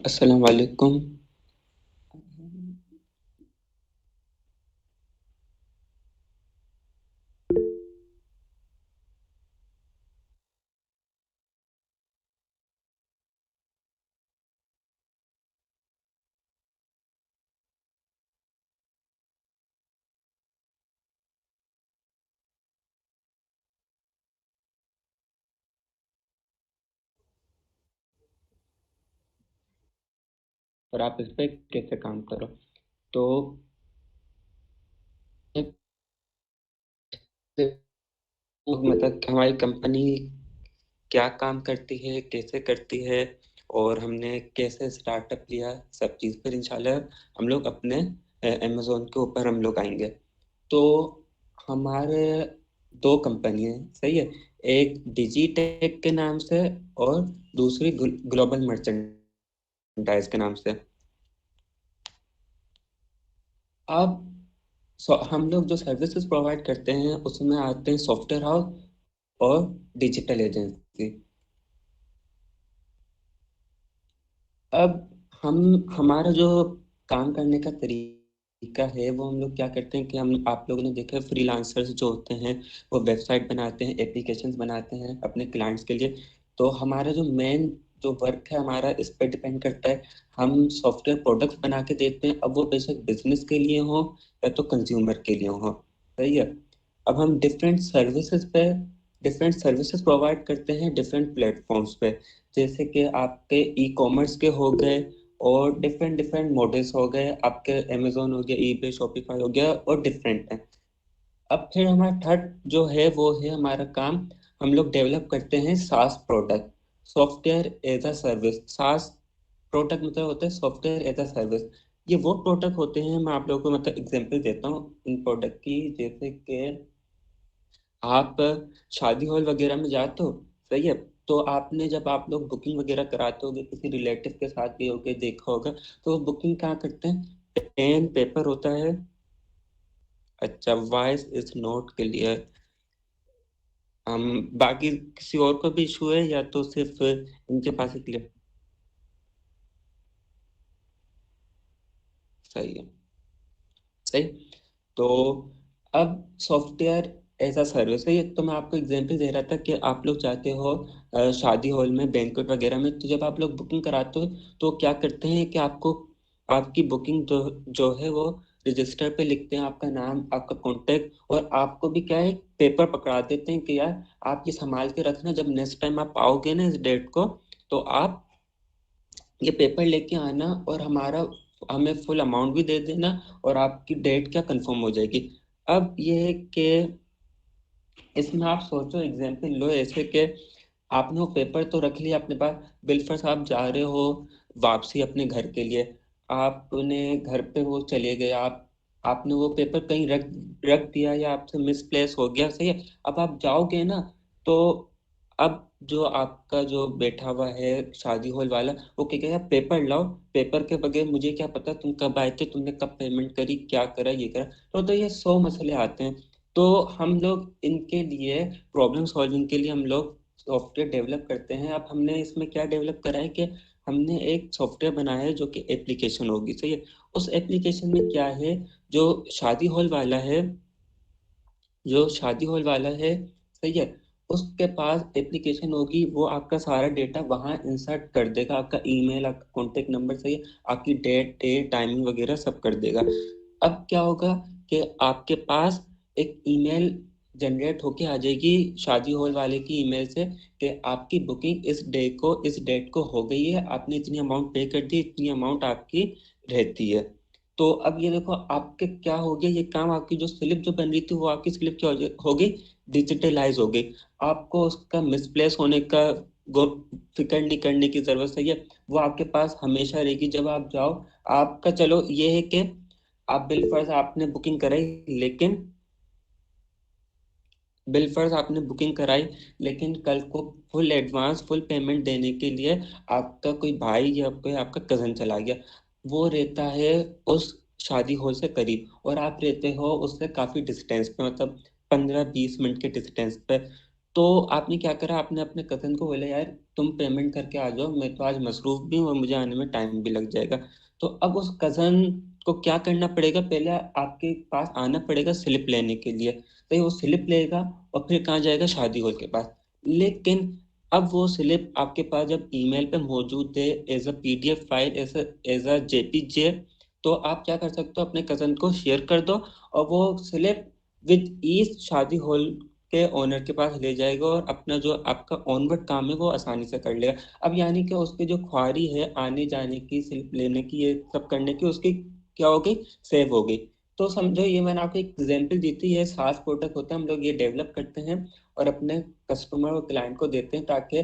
अस्सलाम वालेकुम। और आप इस पे कैसे काम करो। तो मतलब हमारी कंपनी क्या काम करती है, कैसे करती है, और हमने कैसे स्टार्टअप लिया, सब चीज़ पर इंशाल्लाह हम लोग अपने अमेज़न के ऊपर हम लोग आएंगे। तो हमारे दो कंपनी है, सही है। एक डिजीटेक के नाम से और दूसरी ग्लोबल मर्चेंडाइज के नाम से। अब हम लोग जो सर्विसेज प्रोवाइड करते हैं उसमें आते हैं सॉफ्टवेयर हाउस और डिजिटल एजेंसी। अब हम हमारा जो काम करने का तरीका है वो हम लोग क्या करते हैं कि हम आप लोगों ने देखा है फ्रीलांसर्स जो होते हैं वो वेबसाइट बनाते हैं, एप्लीकेशंस बनाते हैं अपने क्लाइंट्स के लिए। तो हमारा जो मेन जो वर्क है हमारा इस पर डिपेंड करता है। हम सॉफ्टवेयर प्रोडक्ट्स बना के देते हैं, अब वो बेशक बिजनेस के लिए हो या तो कंज्यूमर के लिए हो, सही है। अब हम डिफरेंट सर्विसेज प्रोवाइड करते हैं डिफरेंट प्लेटफॉर्म्स पे। जैसे कि आपके ई कॉमर्स के हो गए और डिफरेंट डिफरेंट मॉडल्स हो गए, आपके अमेजोन हो गया, ईबे, शॉपिफाई हो गया और डिफरेंट है। अब फिर हमारा थर्ड जो है वो है हमारा काम। हम लोग डेवलप करते हैं SaaS product, software as a service. SaaS product मतलब होता है सॉफ्टवेयर एज अ सर्विस। ये वो प्रोडक्ट होते हैं, मैं आप लोगों को मतलब एग्जांपल देता हूँ इन प्रोडक्ट की। जैसे कि आप शादी हॉल वगैरह में जाते हो, सही है। तो आपने जब आप लोग बुकिंग वगैरह कराते होगे किसी रिलेटिव के साथ भी होगे, देखा होगा तो वो बुकिंग कहाँ करते हैं, पेन पेपर होता है। अच्छा, वॉइस इज नॉट क्लियर। हम बाकी किसी और को भी इशू है या तो सिर्फ इनके पास ही क्लियर? सही है, सही। तो अब सॉफ्टवेयर एज अ सर्विस है ये। तो मैं आपको एग्जांपल दे रहा था कि आप लोग जाते हो शादी हॉल में, बैंक्वेट वगैरह में, तो जब आप लोग बुकिंग कराते हो तो क्या करते हैं कि आपको आपकी बुकिंग जो है वो रजिस्टर पे लिखते हैं, आपका नाम, आपका कॉन्टेक्ट, और आपको भी क्या है पेपर पकड़ा देते हैं कि यार आप ये संभाल के रखना, जब नेक्स्ट टाइम आप आओगे ना इस डेट को तो आप ये पेपर लेके आना और हमारा हमें फुल अमाउंट भी दे देना और आपकी डेट क्या कंफर्म हो जाएगी। अब ये है कि इसमें आप सोचो, एग्जाम्पल लो ऐसे कि आपने वो पेपर तो रख लिया अपने पास, बिलफर्स आप जा रहे हो वापसी अपने घर के लिए, आपने घर पे वो चले गए, आप आपने वो पेपर कहीं रख रख दिया या आपसे मिसप्लेस हो गया, सही है। अब आप जाओगे ना तो अब जो आपका जो बैठा हुआ है शादी हॉल वाला वो क्या कहेगा, पेपर लाओ, पेपर के बगैर मुझे क्या पता तुम कब आए थे, तुमने कब पेमेंट करी, क्या करा, ये करा। तो ये 100 मसले आते हैं। तो हम लोग इनके लिए प्रॉब्लम सॉल्विंग के लिए हम लोग सॉफ्टवेयर डेवलप करते हैं। अब हमने इसमें क्या डेवलप करा है कि हमने एक सॉफ्टवेयर बनाया है जो कि एप्लीकेशन होगी, सही है। उस एप्लीकेशन में क्या है, जो शादी हॉल वाला है जो शादी हॉल वाला है, सही है, उसके पास एप्लीकेशन होगी, वो आपका सारा डेटा वहां इंसर्ट कर देगा, आपका ईमेल, आपका कॉन्टेक्ट नंबर, सही है, आपकी डेट डेट टाइमिंग वगैरह सब कर देगा। अब क्या होगा कि आपके पास एक ईमेल जनरेट होके आ जाएगी शादी हॉल वाले की ईमेल से कि आपकी बुकिंग इस डे को इस डेट को हो गई है, आपने इतनी अमाउंट पे कर दी, इतनी अमाउंट आपकी रहती है। तो अब ये देखो आपके क्या हो गया, ये काम आपकी जो स्लिप जो बन रही थी वो आपकी स्लिप क्या हो गई, डिजिटलाइज हो गई। आपको उसका मिसप्लेस होने का गो फिक्र नहीं करने की जरूरत, सही है। वो आपके पास हमेशा रहेगी जब आप जाओ। आपका चलो ये है कि आप बिलफर्ज आपने बुकिंग कराई, लेकिन बिलफर्ज आपने बुकिंग कराई लेकिन कल को फुल एडवांस फुल पेमेंट देने के लिए आपका कोई भाई या कोई आपका कजन चला गया, वो रहता है उस शादी हॉल से करीब और आप रहते हो उससे काफी डिस्टेंस पे, मतलब 15-20 मिनट के डिस्टेंस पे। तो आपने क्या करा, आपने अपने कजन को बोला यार तुम पेमेंट करके आ जाओ, मैं तो आज मसरूफ भी हूँ और मुझे आने में टाइम भी लग जाएगा। तो अब उस कजन को क्या करना पड़ेगा, पहले आपके पास आना पड़ेगा स्लिप लेने के लिए। तो वो स्लिप लेगा और फिर कहाँ जाएगा, शादी हॉल के पास। लेकिन अब वो स्लिप आपके पास जब ईमेल पे मौजूद है as a PDF file, as a JPG, तो आप क्या कर सकते हो, अपने कजन को शेयर कर दो और वो स्लिप विद ईज शादी हॉल के ओनर के पास ले जाएगा और अपना जो आपका ऑनवर्ड काम है वो आसानी से कर लेगा। अब यानी कि उसकी जो ख्वारी है आने जाने की, स्लिप लेने की, ये सब करने की, उसकी क्या हो गई, सेव हो गई। तो समझो ये मैंने आपको एक एग्जांपल दी थी, ये सास प्रोडक्ट होता है, हम लोग ये डेवलप करते हैं और अपने कस्टमर और क्लाइंट को देते हैं ताकि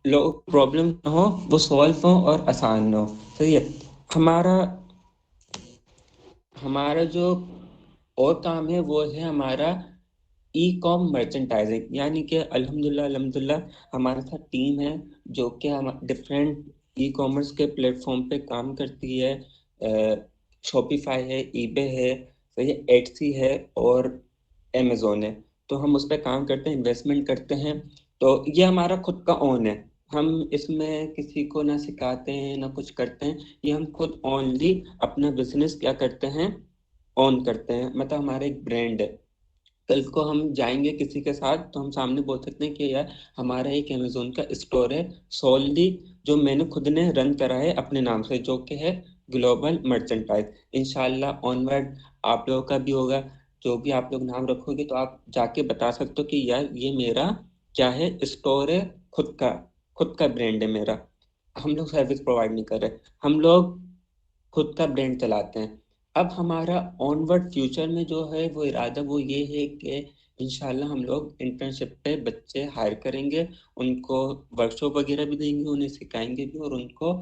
लोग प्रॉब्लम ना हो, वो सॉल्व हो और आसान ना हो। सही है। हमारा हमारा जो और काम है वो है हमारा ई कॉम मर्चेंटाइजिंग, यानी कि अल्हम्दुलिल्लाह अल्हम्दुलिल्लाह हमारे साथ टीम है जो कि हम डिफरेंट ई कॉमर्स के प्लेटफॉर्म पे काम करती है। शॉपिफाई है, ईबे है, सही है, एटसी है और अमेजोन है। तो हम उस पर काम करते हैं, इन्वेस्टमेंट करते हैं। तो ये हमारा खुद का ओन है। हम इसमें किसी को ना सिखाते हैं ना कुछ करते हैं, ये हम खुद ओनली अपना बिजनेस क्या करते हैं, ऑन करते हैं, मतलब हमारा एक ब्रांड है। कल को हम जाएंगे किसी के साथ तो हम सामने बोल सकते हैं कि यार हमारा एक अमेजोन का स्टोर है सोलली, जो मैंने खुद ने रन करा है अपने नाम से, जो कि है ग्लोबल मर्चेंटाइज। इंशाल्लाह ऑनवर्ड आप लोगों का भी होगा। जो भी आप लोग नाम रखोगे तो आप जाके बता सकते हो कि यार ये मेरा क्या है, स्टोर है, खुद का ब्रांड है मेरा। हम लोग सर्विस प्रोवाइड नहीं कर रहे, हम लोग खुद का ब्रांड चलाते हैं। अब हमारा ऑनवर्ड फ्यूचर में जो है वो इरादा वो ये है कि इंशाल्लाह हम लोग इंटर्नशिप पे बच्चे हायर करेंगे, उनको वर्कशॉप वगैरह भी देंगे, उन्हें सिखाएंगे भी, और उनको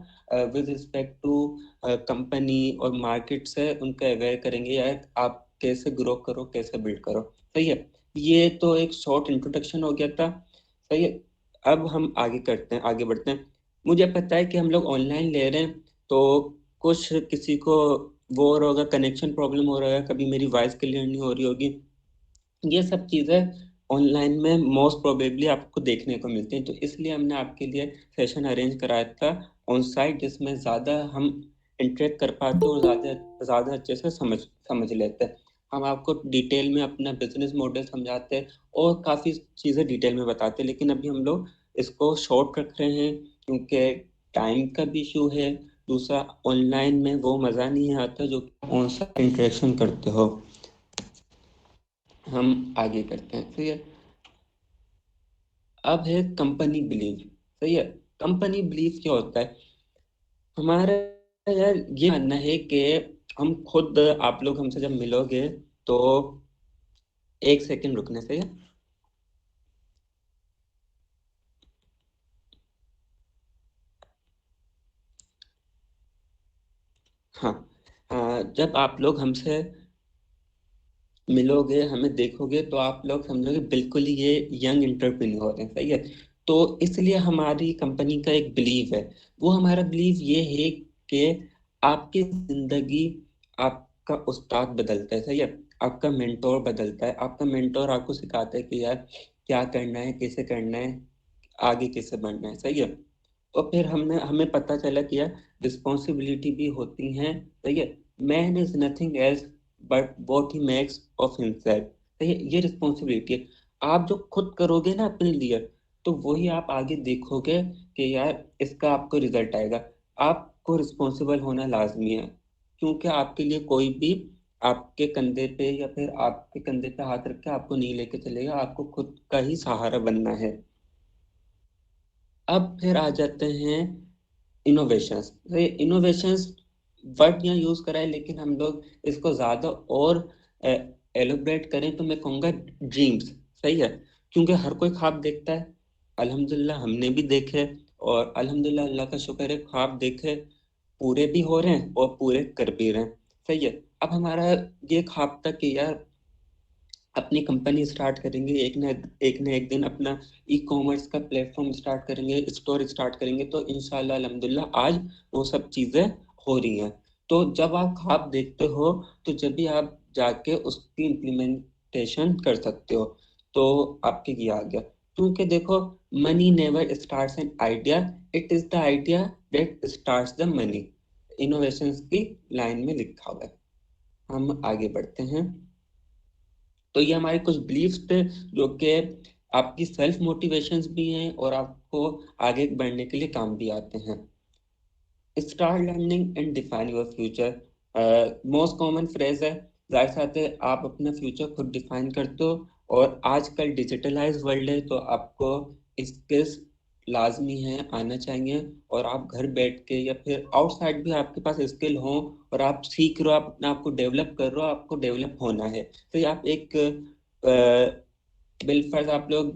विद रिस्पेक्ट टू कंपनी और मार्केट से उनको अवेयर करेंगे यार आप कैसे ग्रो करो, कैसे बिल्ड करो। सही है। ये तो एक शॉर्ट इंट्रोडक्शन हो गया था। सही है। अब हम आगे करते हैं, आगे बढ़ते हैं। मुझे पता है कि हम लोग ऑनलाइन ले रहे हैं, तो कुछ किसी को वो हो रहा होगा, कनेक्शन प्रॉब्लम हो रहा है, कभी मेरी वॉइस क्लियर नहीं हो रही होगी। ये सब चीज़ें ऑनलाइन में मोस्ट प्रोबेबली आपको देखने को मिलती हैं, तो इसलिए हमने आपके लिए सेशन अरेंज कराया था ऑन साइट, जिसमें ज़्यादा हम इंटरेक्ट कर पाते और ज़्यादा ज़्यादा अच्छे से समझ समझ लेते हैं। हम आपको डिटेल में अपना बिजनेस मॉडल समझाते हैं और काफ़ी चीज़ें डिटेल में बताते हैं, लेकिन अभी हम लोग इसको शॉर्ट रख रहे हैं क्योंकि टाइम का भी इशू है। दूसरा, ऑनलाइन में वो मज़ा नहीं आता जो ऑन साइट इंटरेक्शन करते हो। हम आगे करते हैं। सही है। अब है कंपनी बिलीव। सही है। कंपनी बिलीव क्या होता है हमारा, यार ये मानना है कि हम खुद, आप लोग हमसे जब मिलोगे तो एक सेकंड रुकने से। हाँ। जब आप लोग हमसे मिलोगे, हमें देखोगे, तो आप लोग समझोगे बिल्कुल ही ये यंग एंटरप्रेन्योर है। सही है। तो इसलिए हमारी कंपनी का एक बिलीव है, वो हमारा बिलीव ये है कि आपकी जिंदगी आपका उस्ताद बदलता है। सही है। आपका मेंटोर बदलता है, आपका मेंटोर आपको सिखाता है कि यार क्या करना है, कैसे करना है, आगे कैसे बढ़ना है। सही है। और फिर हमने हमें पता चला कि यार रिस्पॉन्सिबिलिटी भी होती हैं। सही है। Man is nothing else but what he makes of himself. सही है। ये रिस्पॉन्सिबिलिटी है, आप जो खुद करोगे ना अपने लिए, तो वही आप आगे देखोगे कि यार इसका आपको रिजल्ट आएगा। आपको रिस्पॉन्सिबल होना लाजमी है, क्योंकि आपके लिए कोई भी आपके कंधे पे या फिर आपके कंधे पे हाथ रख के आपको नहीं लेके चलेगा, आपको खुद का ही सहारा बनना है। अब फिर आ जाते हैं इनोवेशंस। इनोवेशंस वर्ड यहाँ यूज करा है, लेकिन हम लोग इसको ज्यादा और एलोबरेट करें तो मैं कहूँगा ड्रीम्स। सही है। क्योंकि हर कोई ख्वाब देखता है, अल्हम्दुलिल्लाह हमने भी देखे, और अल्हम्दुलिल्लाह अल्लाह का शुक्र है ख्वाब देखे पूरे भी हो रहे हैं और पूरे कर भी रहे हैं। सही है। अब हमारा ये ख्वाब था कि यार अपनी कंपनी स्टार्ट करेंगे, एक ना एक दिन अपना ई कॉमर्स का प्लेटफॉर्म स्टार्ट करेंगे, स्टोर स्टार्ट करेंगे, तो इंशाल्लाह अल्हम्दुलिल्लाह आज वो सब चीजें हो रही हैं। तो जब आप ख्वाब देखते हो तो जब भी आप जाके उसकी इम्प्लीमेंटेशन कर सकते हो। तो आपके ये आ गया। क्योंकि देखो, money never starts an idea, it is the idea that starts the money, innovations की लाइन में लिखा हुआ है। हम आगे बढ़ते हैं। तो ये हमारे कुछ बिलीव्स थे जो कि आपकी सेल्फ मोटिवेशंस भी हैं और आपको आगे बढ़ने के लिए काम भी आते हैं। Start learning and define your future most common phrase है। जाहिर सी बात है, आप अपना फ्यूचर खुद डिफाइन करते हो, और आजकल डिजिटलाइज वर्ल्ड है, तो आपको स्किल्स लाजमी है, आना चाहिए। और आप घर बैठ के या फिर आउटसाइड भी आपके पास स्किल हो और आप सीख रहे हो, आप अपने आप को डेवलप कर रहे हो, आपको डेवलप होना है। तो ये आप एक बिलफर्ज आप लोग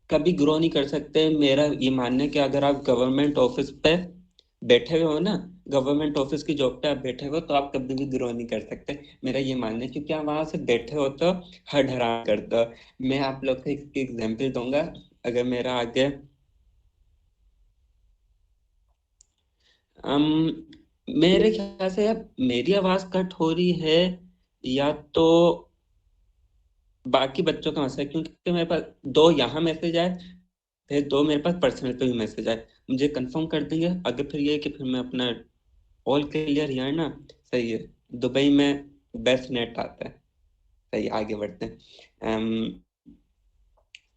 कभी ग्रो नहीं कर सकते। मेरा ये मानना है कि अगर आप गवर्नमेंट ऑफिस पे बैठे हुए हो ना, गवर्नमेंट ऑफिस की जॉब पे आप बैठे हो, तो आप कभी भी ग्रो नहीं कर सकते। मेरा ये मानना है, क्योंकि आप वहां से बैठे हो तो हर हराम करते हो। मैं आप लोग को एक एग्जाम्पल दूंगा। अगर मेरा आगे अम, मेरे ख्याल से अब मेरी आवाज कट हो रही है, या तो बाकी बच्चों का मसला है, क्योंकि मेरे पास दो यहाँ मैसेज आए, फिर दो मेरे पास पर्सनल पे भी मैसेज आए। मुझे कंफर्म कर देंगे अगर फिर ये है कि फिर मैं अपना ऑल क्लियर यहाँ है ना। सही है। दुबई में बेस्ट नेट आता है। सही, आगे बढ़ते हैं।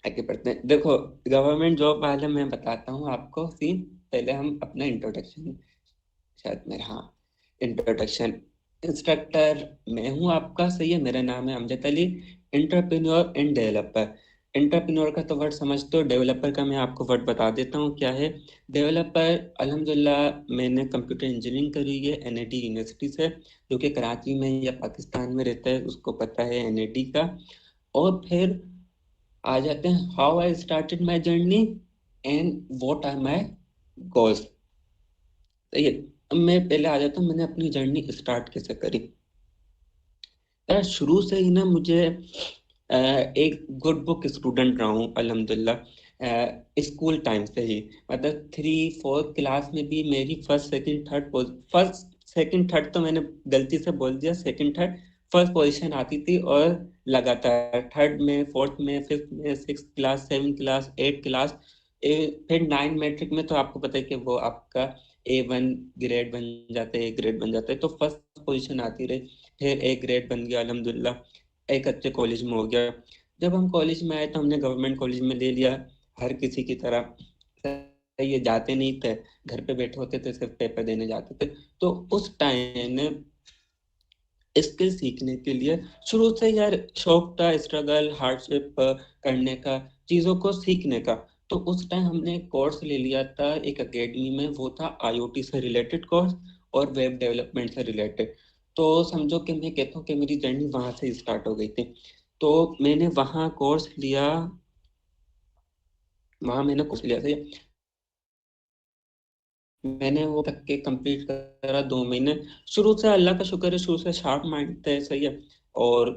आगे बढ़ते हैं। देखो, गवर्नमेंट जॉब वाले मैं बताता हूँ आपको सीन। पहले हम अपना इंट्रोडक्शन, शायद मेरा, हाँ, इंट्रोडक्शन। इंस्ट्रक्टर मैं हूँ आपका, सही है। मेरा नाम है Amjad Ali. Entrepreneur end developer. Entrepreneur का तो वर्ड समझते हो, डेवलपर का मैं आपको वर्ड बता देता हूँ क्या है। डेवलपर, अल्हम्दुलिल्लाह मैंने कंप्यूटर इंजीनियरिंग करी है एनआईटी यूनिवर्सिटी से, जो कि कराची में या पाकिस्तान में रहता है उसको पता है एनआईटी का। और फिर आ जाते हैं how I started my journey and what are my goals. सही है। अब मैं पहले आ जाता हूँ, मैंने अपनी जर्नी स्टार्ट कैसे करी। यार शुरू से ही ना मुझे एक गुड बुक स्टूडेंट रहा हूँ अल्हम्दुलिल्लाह। स्कूल टाइम से ही, मतलब 3 4 क्लास में भी मेरी फर्स्ट सेकंड थर्ड तो मैंने गलती से बोल दिया, सेकंड थर्ड फर्स्ट पोजीशन आती थी। और लगातार थर्ड में, फोर्थ में, फिफ्थ में, six class, seven class, eight class, फिर 9 मैट्रिक में तो आपको पता है कि वो आपका A1 ग्रेड बन जाता है, ए ग्रेड बन जाता है, तो फर्स्ट पोजीशन आती रही। फिर ए ग्रेड बन गया अल्हम्दुलिल्लाह, एक अच्छे कॉलेज में हो गया। जब हम कॉलेज में आए तो हमने गवर्नमेंट कॉलेज में ले लिया, हर किसी की तरह। ये जाते नहीं थे, घर पे बैठे होते थे, सिर्फ पेपर देने जाते थे। तो उस टाइम स्किल सीखने के लिए शुरू से यार शौक था, स्ट्रगल हार्डशिप करने का, चीजों को सीखने का। तो उस टाइम हमने एक कोर्स ले लिया था एक एकेडमी में, वो था आईओटी से रिलेटेड कोर्स और वेब डेवलपमेंट से रिलेटेड। तो समझो कि मैं कहता हूँ कि मेरी जर्नी वहां से स्टार्ट हो गई थी। तो मैंने वहाँ कोर्स लिया, वहां मैंने कोर्स लिया था। मैंने वो तक के कंप्लीट करा 2 महीने। शुरू से अल्लाह का शुक्र है, शुरू से शार्प माइंड थे, सही है। और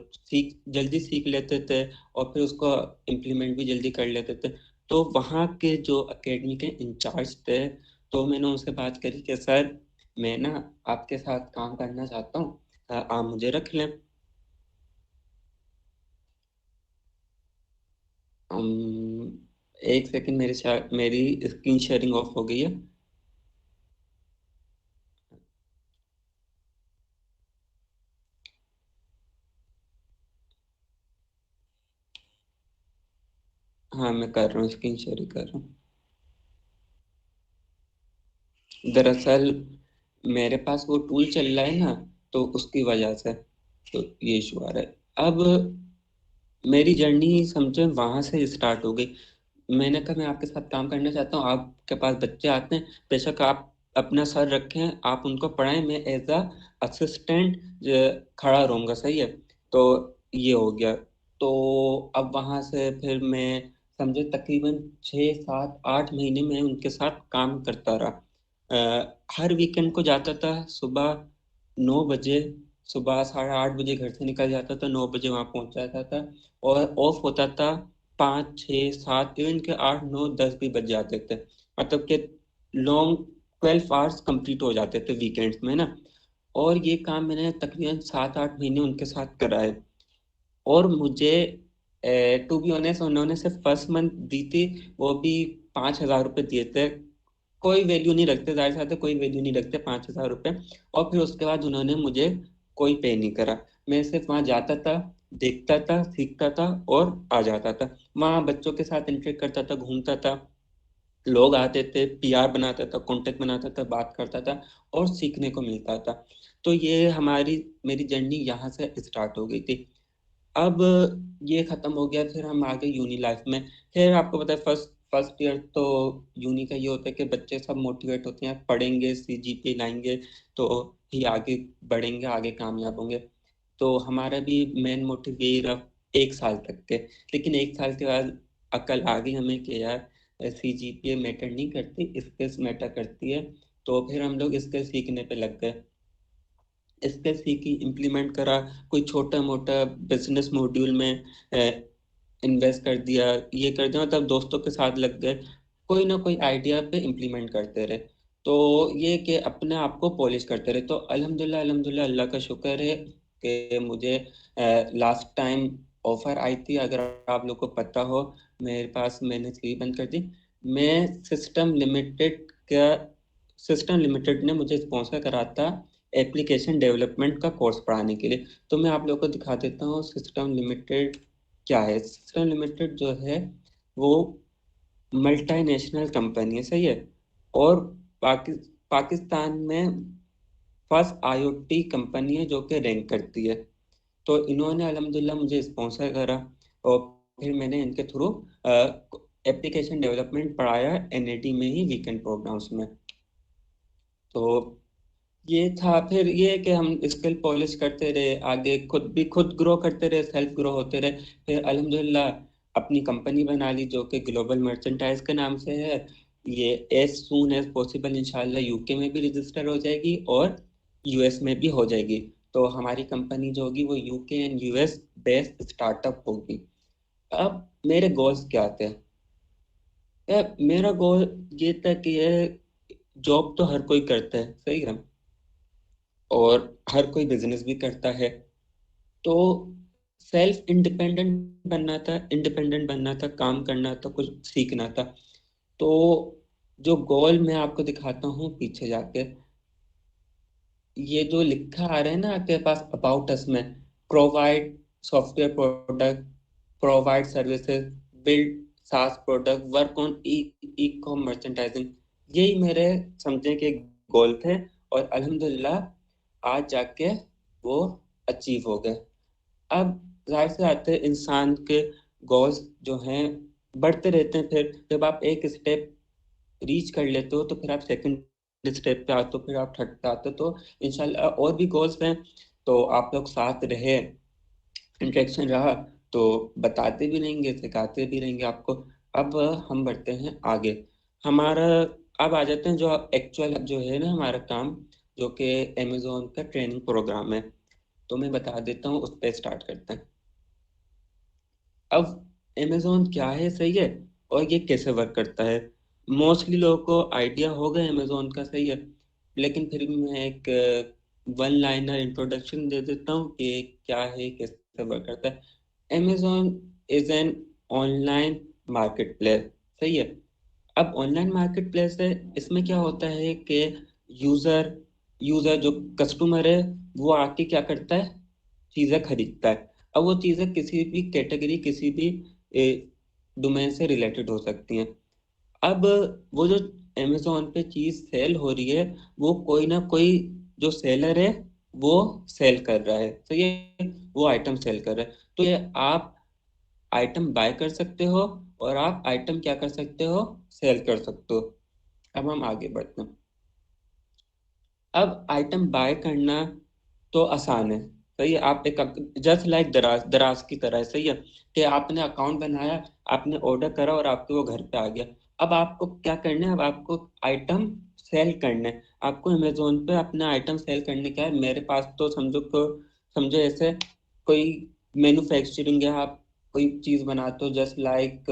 जल्दी सीख लेते थे, और फिर उसको इम्प्लीमेंट भी जल्दी कर लेते थे। तो वहाँ के जो एकेडमी के इंचार्ज थे, तो मैंने उनसे बात करी कि सर, मैं ना आपके साथ काम करना चाहता हूँ, आप मुझे रख लें। अम, एक सेकंड, मेरी स्क्रीन शेयरिंग ऑफ हो गई है। हाँ, मैं कर रहा हूँ, स्क्रीन शेयरिंग कर रहा हूँ। दरअसल मेरे पास वो टूल चल रहा है ना, तो उसकी वजह से तो ये इशू आ रहा है। अब मेरी जर्नी समझे वहां से स्टार्ट हो गई। मैंने कहा मैं आपके साथ काम करना चाहता हूँ, आपके पास बच्चे आते हैं, बेशक आप अपना सर रखें, आप उनको पढ़ाएं, मैं एज अ असिस्टेंट खड़ा रहूंगा, सही है। तो ये हो गया। तो अब वहां से फिर मैं समझे तकरीबन 6 7 8 महीने में उनके साथ काम करता रहा। हर वीकेंड को जाता था, सुबह 9 बजे, सुबह 8:30 बजे घर से निकल जाता था, 9 बजे वहां पहुंच जाता था। और ऑफ होता था 5 6 7, इवन के 8 9 10 भी बज जाते थे। मतलब कि लॉन्ग 12 आवर्स कंप्लीट हो जाते थे वीकेंड्स में ना। और ये काम मैंने तकरीबन 7 8 महीने उनके साथ करा है। और मुझे टू बी ऑनेस्ट उन्होंने सिर्फ फर्स्ट मंथ दी थी, वो भी 5,000 रुपये दिए थे। कोई वैल्यू नहीं रखते, जाहिर सी बात है कोई वैल्यू नहीं रखते 5,000 रुपये। और फिर उसके बाद उन्होंने मुझे कोई पे नहीं करा। मैं सिर्फ वहां जाता था, देखता था, सीखता था और आ जाता था। वहां बच्चों के साथ इंटरेक्ट करता था, घूमता था, लोग आते थे, पीआर बनाता था, कांटेक्ट बनाता था, बात करता था और सीखने को मिलता था। तो ये हमारी मेरी जर्नी यहाँ से स्टार्ट हो गई थी। अब ये खत्म हो गया, फिर हम आ गए यूनी लाइफ में। फिर आपको पता है फर्स्ट फर्स्ट ईयर तो यूनी का ये होता है कि बच्चे सब मोटिवेट होते हैं, पढ़ेंगे, सीजीपीए लाएंगे तो ही आगे बढ़ेंगे, आगे कामयाब होंगे। तो हमारा भी मेन मोटिव यही रहा 1 साल तक के। लेकिन 1 साल के बाद अकल आ गई हमें कि यार सीजीपीए मैटर नहीं करती, स्किल्स मैटर करती है। तो फिर हम लोग स्किल सीखने पे लग गए, स्किल सीखी, इम्प्लीमेंट करा, कोई छोटा मोटा बिजनेस मॉड्यूल में इन्वेस्ट कर दिया, ये कर दिया, मतलब दोस्तों के साथ लग गए, कोई ना कोई आइडिया पे इम्प्लीमेंट करते रहे। तो ये कि अपने आप को पॉलिश करते रहे। तो अल्हम्दुलिल्लाह अल्हम्दुलिल्लाह अल्लाह का शुक्र है कि मुझे लास्ट टाइम ऑफर आई थी, अगर आप लोग को पता हो, मेरे पास, मैंने सीवी बंद कर दी। मैं सिस्टम लिमिटेड का सिस्टम लिमिटेड ने मुझे स्पॉन्सर करा था एप्लीकेशन डेवलपमेंट का कोर्स पढ़ाने के लिए। तो मैं आप लोगों को दिखा देता हूँ सिस्टम लिमिटेड क्या है। सिस्टम लिमिटेड जो है वो मल्टीनेशनल कंपनी है, सही है। और पाकि, पाकिस्तान में फर्स्ट आईओटी कंपनी है जो कि रैंक करती है। तो इन्होंने अल्हम्दुलिल्लाह मुझे स्पॉन्सर करा और फिर मैंने इनके थ्रू एप्लीकेशन डेवलपमेंट पढ़ाया एनआईटी में ही, वीकेंड प्रोग्राम्स में। तो ये था। फिर ये कि हम स्किल पॉलिश करते रहे, आगे खुद ग्रो करते रहे, सेल्फ ग्रो होते रहे। फिर अल्हम्दुलिल्लाह अपनी कंपनी बना ली जो कि ग्लोबल मर्चेंटाइज के नाम से है। ये एज सून एज पॉसिबल इंशाल्लाह यूके में भी रजिस्टर हो जाएगी और यूएस में भी हो जाएगी। तो हमारी कंपनी जो होगी वो UK and US based startup होगी। अब मेरे गोल्स क्या थे? मेरा गोल ये था कि ये जॉब तो हर कोई करता है, सही है, और हर कोई बिजनेस भी करता है। तो सेल्फ इंडिपेंडेंट बनना था, इंडिपेंडेंट बनना था, काम करना था, कुछ सीखना था। तो जो गोल मैं आपको दिखाता हूँ पीछे जाके, ये जो लिखा आ रहा है ना आपके पास अबाउट अस में, provide software product, provide services, build SaaS product, work on e com merchandising, यही मेरे समझे के गोल थे। और अल्हम्दुलिल्लाह आज जाके वो अचीव हो गए। अब जाहिर सी बात है इंसान के गोल्स जो हैं बढ़ते रहते हैं। फिर जब आप एक स्टेप रीच कर लेते हो तो फिर आप सेकंड स्टेप पे आते हो, फिर आप थर्ड पे आते हो। तो इंशाल्लाह और भी गोल्स हैं। तो आप लोग साथ रहे, इंटरेक्शन रहा तो बताते भी रहेंगे, सिखाते भी रहेंगे आपको। अब हम बढ़ते हैं आगे। हमारा अब आ जाते हैं जो एक्चुअल जो है ना हमारा काम, जो कि अमेजोन का ट्रेनिंग प्रोग्राम है। तो मैं बता देता हूँ, उस पर स्टार्ट करते हैं। अब अमेजोन क्या है, सही है, और ये कैसे वर्क करता है। मोस्टली लोगों को आइडिया होगा अमेजोन का, सही है, लेकिन फिर भी मैं एक वन लाइनर इंट्रोडक्शन दे देता हूँ कि क्या है, कैसे वर्क करता है। Amazon is an online market place, सही है। अब ऑनलाइन मार्केट प्लेस है, इसमें क्या होता है कि यूजर यूजर जो कस्टमर है वो आके क्या करता है, चीजें खरीदता है। अब वो चीजें किसी भी कैटेगरी, किसी भी डोमेन से रिलेटेड हो सकती हैं। अब वो जो अमेजोन पे चीज सेल हो रही है, वो कोई ना कोई जो सेलर है वो सेल कर रहा है, तो ये वो आइटम सेल कर रहा है। तो ये आप आइटम बाय कर सकते हो और आप आइटम क्या कर सकते हो, सेल कर सकते हो। अब हम आगे बढ़ते हैं। अब आइटम बाय करना तो आसान है, सही है। आप एक जस्ट लाइक दराज दराज की तरह है, सही है, कि आपने अकाउंट बनाया, आपने ऑर्डर करा और आपके वो घर पे आ गया। अब आपको क्या करना है, अब आपको आइटम सेल करना है। आपको अमेजोन पे अपना आइटम सेल करने का है। मेरे पास तो समझो ऐसे कोई मैन्युफैक्चरिंग है, आप कोई चीज बनाते हो, जस्ट लाइक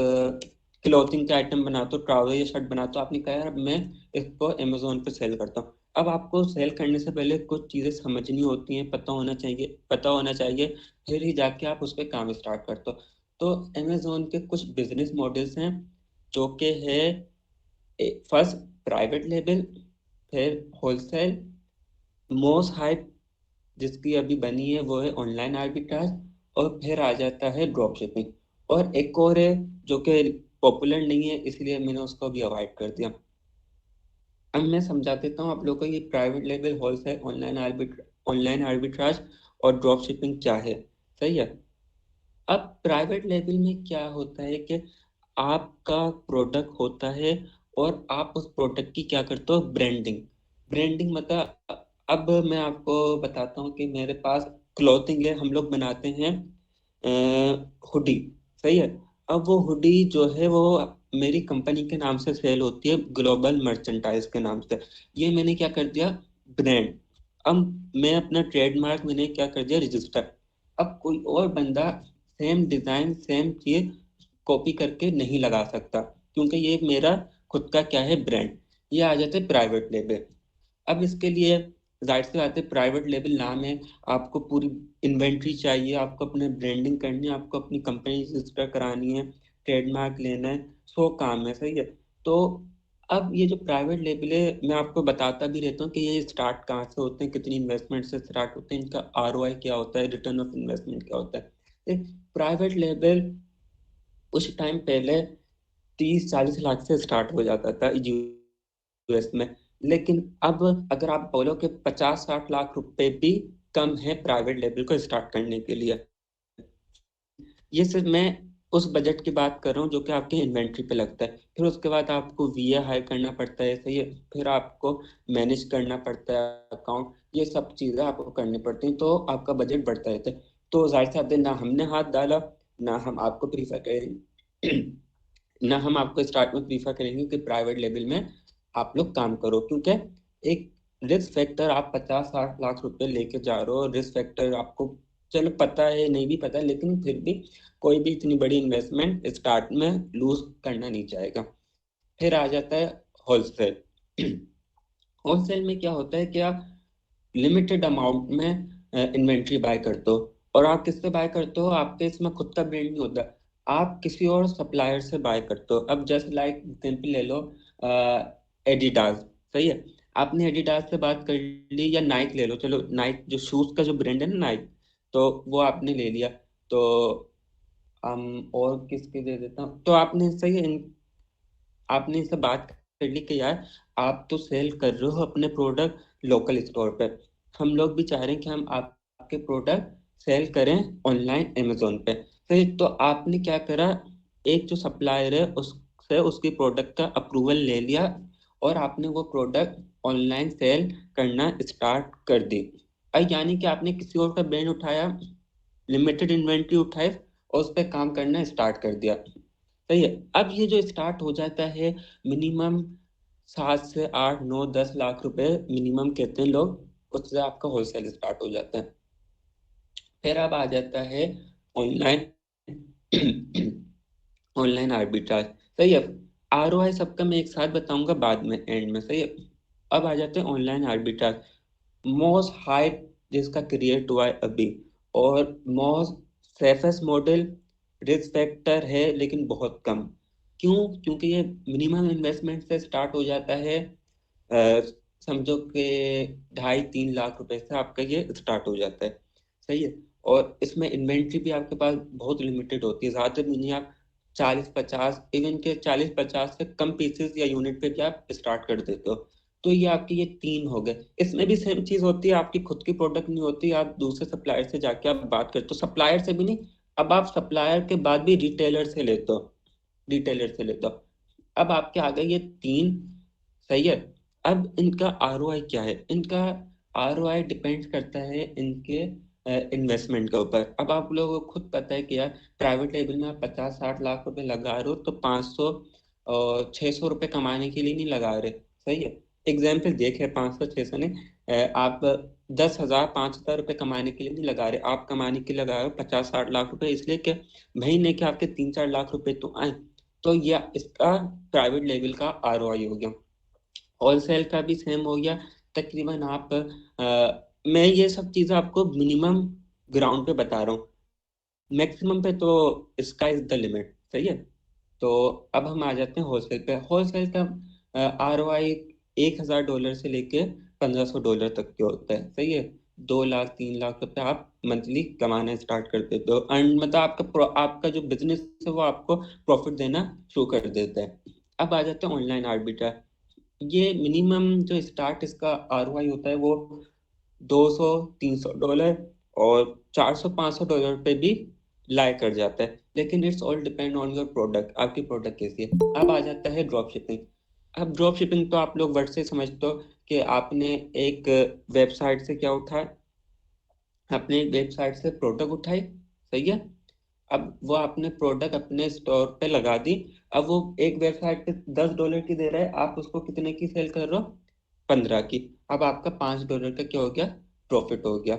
क्लॉथिंग के आइटम बनाते हो, ट्राउजर या शर्ट बनाते हो, आपने कहा यार मैं इसको अमेजोन पे सेल करता हूँ। अब आपको सेल करने से पहले कुछ चीजें समझनी होती हैं, पता होना चाहिए, फिर ही जाके आप उस पर काम स्टार्ट करते हो। तो अमेजोन के कुछ बिजनेस मॉडल्स हैं जो कि है फर्स्ट प्राइवेट लेबल, फिर होलसेल, मोस्ट हाइप जिसकी अभी बनी है वो है ऑनलाइन आर्बिट्राज, और फिर आ जाता है ड्रॉप शिपिंग। और एक और है जो कि पॉपुलर नहीं है इसलिए मैंने उसको भी अवॉइड कर दिया। अब मैं समझा देता हूँ आप लोगों को ये private label, wholesale, online arbitrage और ड्रॉप शिपिंग क्या है। सही है। अब प्राइवेट लेबल में क्या होता है कि आपका प्रोडक्ट होता है और आप उस प्रोडक्ट की क्या करते हो, ब्रांडिंग। ब्रांडिंग मतलब अब मैं आपको बताता हूँ कि मेरे पास क्लॉथिंग है, हम लोग बनाते हैं हुडी। सही है। अब वो हुडी जो है वो मेरी कंपनी के नाम से सेल होती है, ग्लोबल मर्चेंटाइज के नाम से। ये मैंने क्या कर दिया, ब्रांड। अब मैं अपना ट्रेडमार्क मैंने क्या कर दिया, रजिस्टर। अब कोई और बंदा सेम डिजाइन सेम चीज कॉपी करके नहीं लगा सकता, क्योंकि ये मेरा खुद का क्या है, ब्रांड। ये आ जाते प्राइवेट लेबल। अब इसके लिए जाहिर सी बात है, प्राइवेट लेबल नाम है, आपको पूरी इन्वेंट्री चाहिए, आपको अपने ब्रांडिंग करनी है, आपको अपनी कंपनी रजिस्टर करानी है, ट्रेडमार्क लेना है, सो काम है। सही है। तो अब ये जो प्राइवेट लेबल है, मैं आपको बताता भी रहता हूँ कि ये स्टार्ट कहाँ से होते हैं, कितनी इन्वेस्टमेंट से स्टार्ट होते हैं, इनका आरओआई क्या होता है, रिटर्न ऑफ इन्वेस्टमेंट क्या होता है। प्राइवेट लेबल उस टाइम पहले 30-40 लाख से स्टार्ट हो जाता था यूएस में। लेकिन अब अगर आप बोलो कि 50-60 लाख रुपए भी कम है प्राइवेट लेबल को स्टार्ट करने के लिए। ये सिर्फ मैं उस बजट की बात कर रहा हूँ जो कि आपके इन्वेंट्री पे लगता है। फिर उसके बाद आपको वीए हायर करना पड़ता है। सही है। फिर आपको मैनेज करना पड़ता है अकाउंट, ये सब चीजें आपको करनी पड़ती हैं, तो आपका बजट बढ़ता रहता है। तो जाहिर सी बात है, ना हमने हाथ डाला, ना हम आपको प्रीफर करेंगे ना हम आपको स्टार्ट में प्रीफर करेंगे कि प्राइवेट लेवल में आप लोग काम करो, क्योंकि एक रिस्क फैक्टर, आप 50-60 लाख रुपए लेके जा रहे हो, रिस्क फैक्टर आपको चलो पता है, नहीं भी पता, लेकिन फिर भी कोई भी इतनी बड़ी इन्वेस्टमेंट स्टार्ट में लूज करना नहीं चाहेगा। फिर आ जाता है होलसेल। होलसेल में क्या होता है कि आप लिमिटेड अमाउंट में इन्वेंट्री बाय करते हो, और आप किससे बाय करते हो, आपके इसमें खुद का ब्रांड नहीं होता, आप किसी और सप्लायर से बाय करते हो। अब जस्ट लाइक एग्जांपल ले लो, एडिडास। सही है। आपने एडिडास से बात कर ली, या नाइक ले लो, चलो नाइक जो शूज का जो ब्रांड है ना, नाइक, तो वो आपने ले लिया। तो और किसके दे देता हूँ, तो आपने सही है, आपने इससे बात कर ली कि यार आप तो सेल कर रहे हो अपने प्रोडक्ट लोकल स्टोर पे, हम लोग भी चाह रहे हैं कि हम आपके प्रोडक्ट सेल करें ऑनलाइन अमेजोन पे। तो आपने क्या करा, एक जो सप्लायर है उससे उसकी प्रोडक्ट का अप्रूवल ले लिया, और आपने वो प्रोडक्ट ऑनलाइन सेल करना स्टार्ट कर दी। यानी कि आपने किसी और का ब्रांड उठाया, लिमिटेड इन्वेंट्री उठाए, और उस पर काम करना स्टार्ट कर दिया। सही है। अब ये जो स्टार्ट हो जाता है, मिनिमम 7 से 8 9 10 लाख रुपए मिनिमम कहते हैं लोग, उससे आपका होलसेल स्टार्ट हो जाता है। फिर अब आ जाता है ऑनलाइन ऑनलाइन आर्बिट्राज। सही है। आरओआई सबका मैं एक साथ बताऊंगा बाद में, एंड में। सही है। अब आ जाते हैं ऑनलाइन आर्बिट्राज, मोस्ट हाइप जिसका क्रिएट हुआ है अभी, और most safest model. Risk factor है लेकिन बहुत कम। क्यों? क्योंकि ये मिनिमम इन्वेस्टमेंट से स्टार्ट हो जाता है। अ, समझो कि 2.5-3 लाख रुपए से आपका ये स्टार्ट हो जाता है। सही है। और इसमें इन्वेंट्री भी आपके पास बहुत लिमिटेड होती है, ज्यादा भी नहीं। आप 40-50, इवन के 40-50 से कम पीसेस या यूनिट पे भी आप स्टार्ट कर देते हो। तो ये आपके ये तीन हो गए। इसमें भी सेम चीज होती है, आपकी खुद की प्रोडक्ट नहीं होती, आप दूसरे सप्लायर से जाके आप बात करते हो, सप्लायर से भी नहीं, अब आप सप्लायर के बाद भी रिटेलर से लेते हो, रिटेलर से लेते हो। अब आपके आ गए ये तीन। सही है। अब इनका आरओआई क्या है, इनका आरओआई डिपेंड करता है इनके इन्वेस्टमेंट के ऊपर। अब आप लोगों को खुद पता है कि यार प्राइवेट लेवल में आप 50-60 लाख रुपए लगा रहे हो, तो 500 और 600 रुपए कमाने के लिए नहीं लगा रहे। सही है। एग्जाम्पल देखे, 500-600 ने, आप 10,000-5,000 रुपए कमाने के लिए नहीं लगा रहे, आप कमाने के लिए लगा रहे हो 50-60 लाख रुपए, इसलिए कि महीने के आपके 3-4 लाख रुपए तो आए। तो ये इसका प्राइवेट लेवल का आरओआई हो गया। होलसेल का भी सेम हो गया। तकरीबन आप मैं ये सब चीजें आपको मिनिमम ग्राउंड पे बता रहा हूँ। मैक्सिमम पे तो स्काई इज द लिमिट, सही है। तो अब हम आ जाते हैं होलसेल पे। होलसेल का ROI $1,000 से लेके $1,500 तक के होता है, सही है। 2 लाख 3 लाख रुपए आप मंथली कमाना स्टार्ट कर देते हो, एंड मतलब आपका जो बिजनेस है वो आपको प्रॉफिट देना शुरू कर देता है। अब आ जाते हैं ऑनलाइन आर्बिट्राज। ये मिनिमम जो स्टार्ट इसका ROI होता है वो $200 300 और $400 500 पे भी लाई कर जाता है, लेकिन it's all depend on your product, आपकी प्रोडक्ट कैसी है। अब आ जाता है ड्रॉप शिपिंग। अब ड्रॉप शिपिंग तो आप लोग वर्ड से समझते हो कि आपने एक वेबसाइट से क्या उठाया, अपने वेबसाइट से प्रोडक्ट उठाई, सही है। अब वो आपने प्रोडक्ट अपने स्टोर पे लगा दी। अब वो एक वेबसाइट पे $10 की दे रहा है, आप उसको कितने की सेल कर रहे हो, 15 की। अब आपका $5 का क्या हो गया, प्रॉफिट हो गया।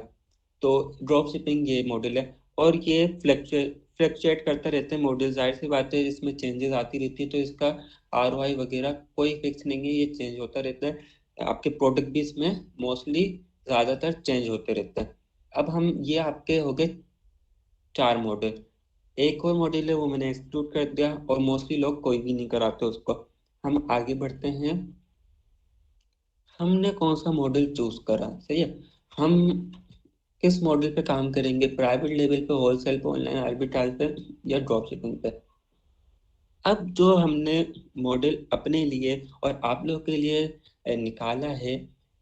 तो ड्रॉप शिपिंग ये मॉडल है, और ये फ्लक्चुएट करता रहता है मॉडल, जाहिर सी बात है इसमें चेंजेस आती रहती है, तो इसका ROI वगैरह कोई फिक्स नहीं है, ये चेंज होता रहता है। आपके प्रोडक्ट भी इसमें मोस्टली ज्यादातर चेंज होते रहते हैं। अब हम ये आपके हो गए 4 मॉडल। एक और मॉडल है वो मैंने एक्सक्लूड कर दिया, और मोस्टली लोग कोई भी नहीं कराते उसको। हम आगे बढ़ते हैं। हमने कौन सा मॉडल चूज करा, सही है। हम किस मॉडल पे काम करेंगे, प्राइवेट लेवल पे, होलसेल पे, ऑनलाइन आर्बिट्राज पे, या ड्रॉप शिपिंग पे। अब जो हमने मॉडल अपने लिए और आप लोग के लिए निकाला है,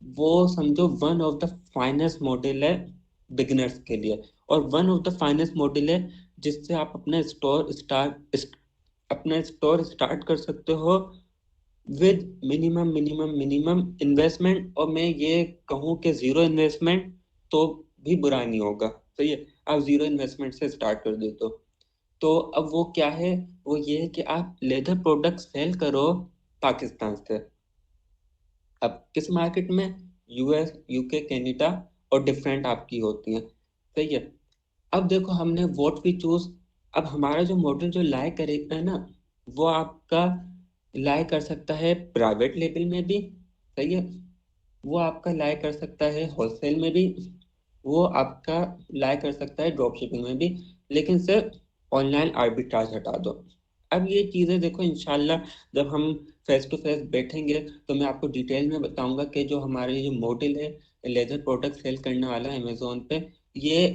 वो समझो one of the finest model है बिगिनर्स के लिए, और one of the finest model है जिससे आप अपना स्टोर स्टार्ट कर सकते हो with minimum minimum minimum investment. और मैं ये कहूँ कि जीरो इन्वेस्टमेंट तो भी बुरा नहीं होगा, सही है। आप जीरो इन्वेस्टमेंट से स्टार्ट कर देते हो। तो अब वो क्या है, वो ये है कि आप लेदर प्रोडक्ट सेल करो पाकिस्तान से। अब किस मार्केट में, US UK कनाडा, और डिफरेंट आपकी होती हैं, सही है। अब देखो हमने वोट भी चूज। अब हमारा जो मॉडल जो लाई करेगा है ना, वो आपका लाई कर सकता है प्राइवेट लेवल में भी, सही है। वो आपका लाई कर सकता है होलसेल में भी, वो आपका लाई कर सकता है ड्रॉप शिपिंग में भी, लेकिन सिर्फ ऑनलाइन आर्बिट्राज हटा दो। अब ये चीजें देखो इंशाल्लाह जब हम फेस टू फेस बैठेंगे तो मैं आपको डिटेल में बताऊंगा कि जो हमारे जो मॉडल है लेदर प्रोडक्ट सेल करने वाला अमेजोन पे, ये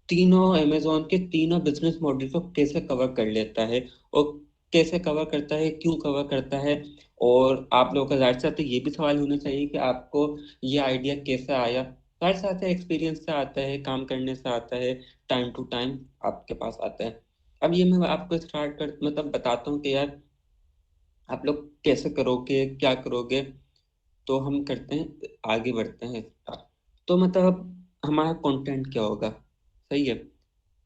तीनों अमेजोन के तीनों बिजनेस मॉडल को कैसे कवर कर लेता है, और कैसे कवर करता है, क्यों कवर करता है। और आप लोगों का जाहिर सी बात है ये भी सवाल होना चाहिए कि आपको ये आइडिया कैसे आया। जाहिर सी बात है एक्सपीरियंस से आता है, काम करने से आता है, टाइम टू टाइम आपके पास आता है। अब ये मैं आपको स्टार्ट कर मतलब बताता हूँ कि यार आप लोग कैसे करोगे, क्या करोगे। तो हम करते हैं, आगे बढ़ते हैं start। तो मतलब हमारा कंटेंट क्या होगा, सही है।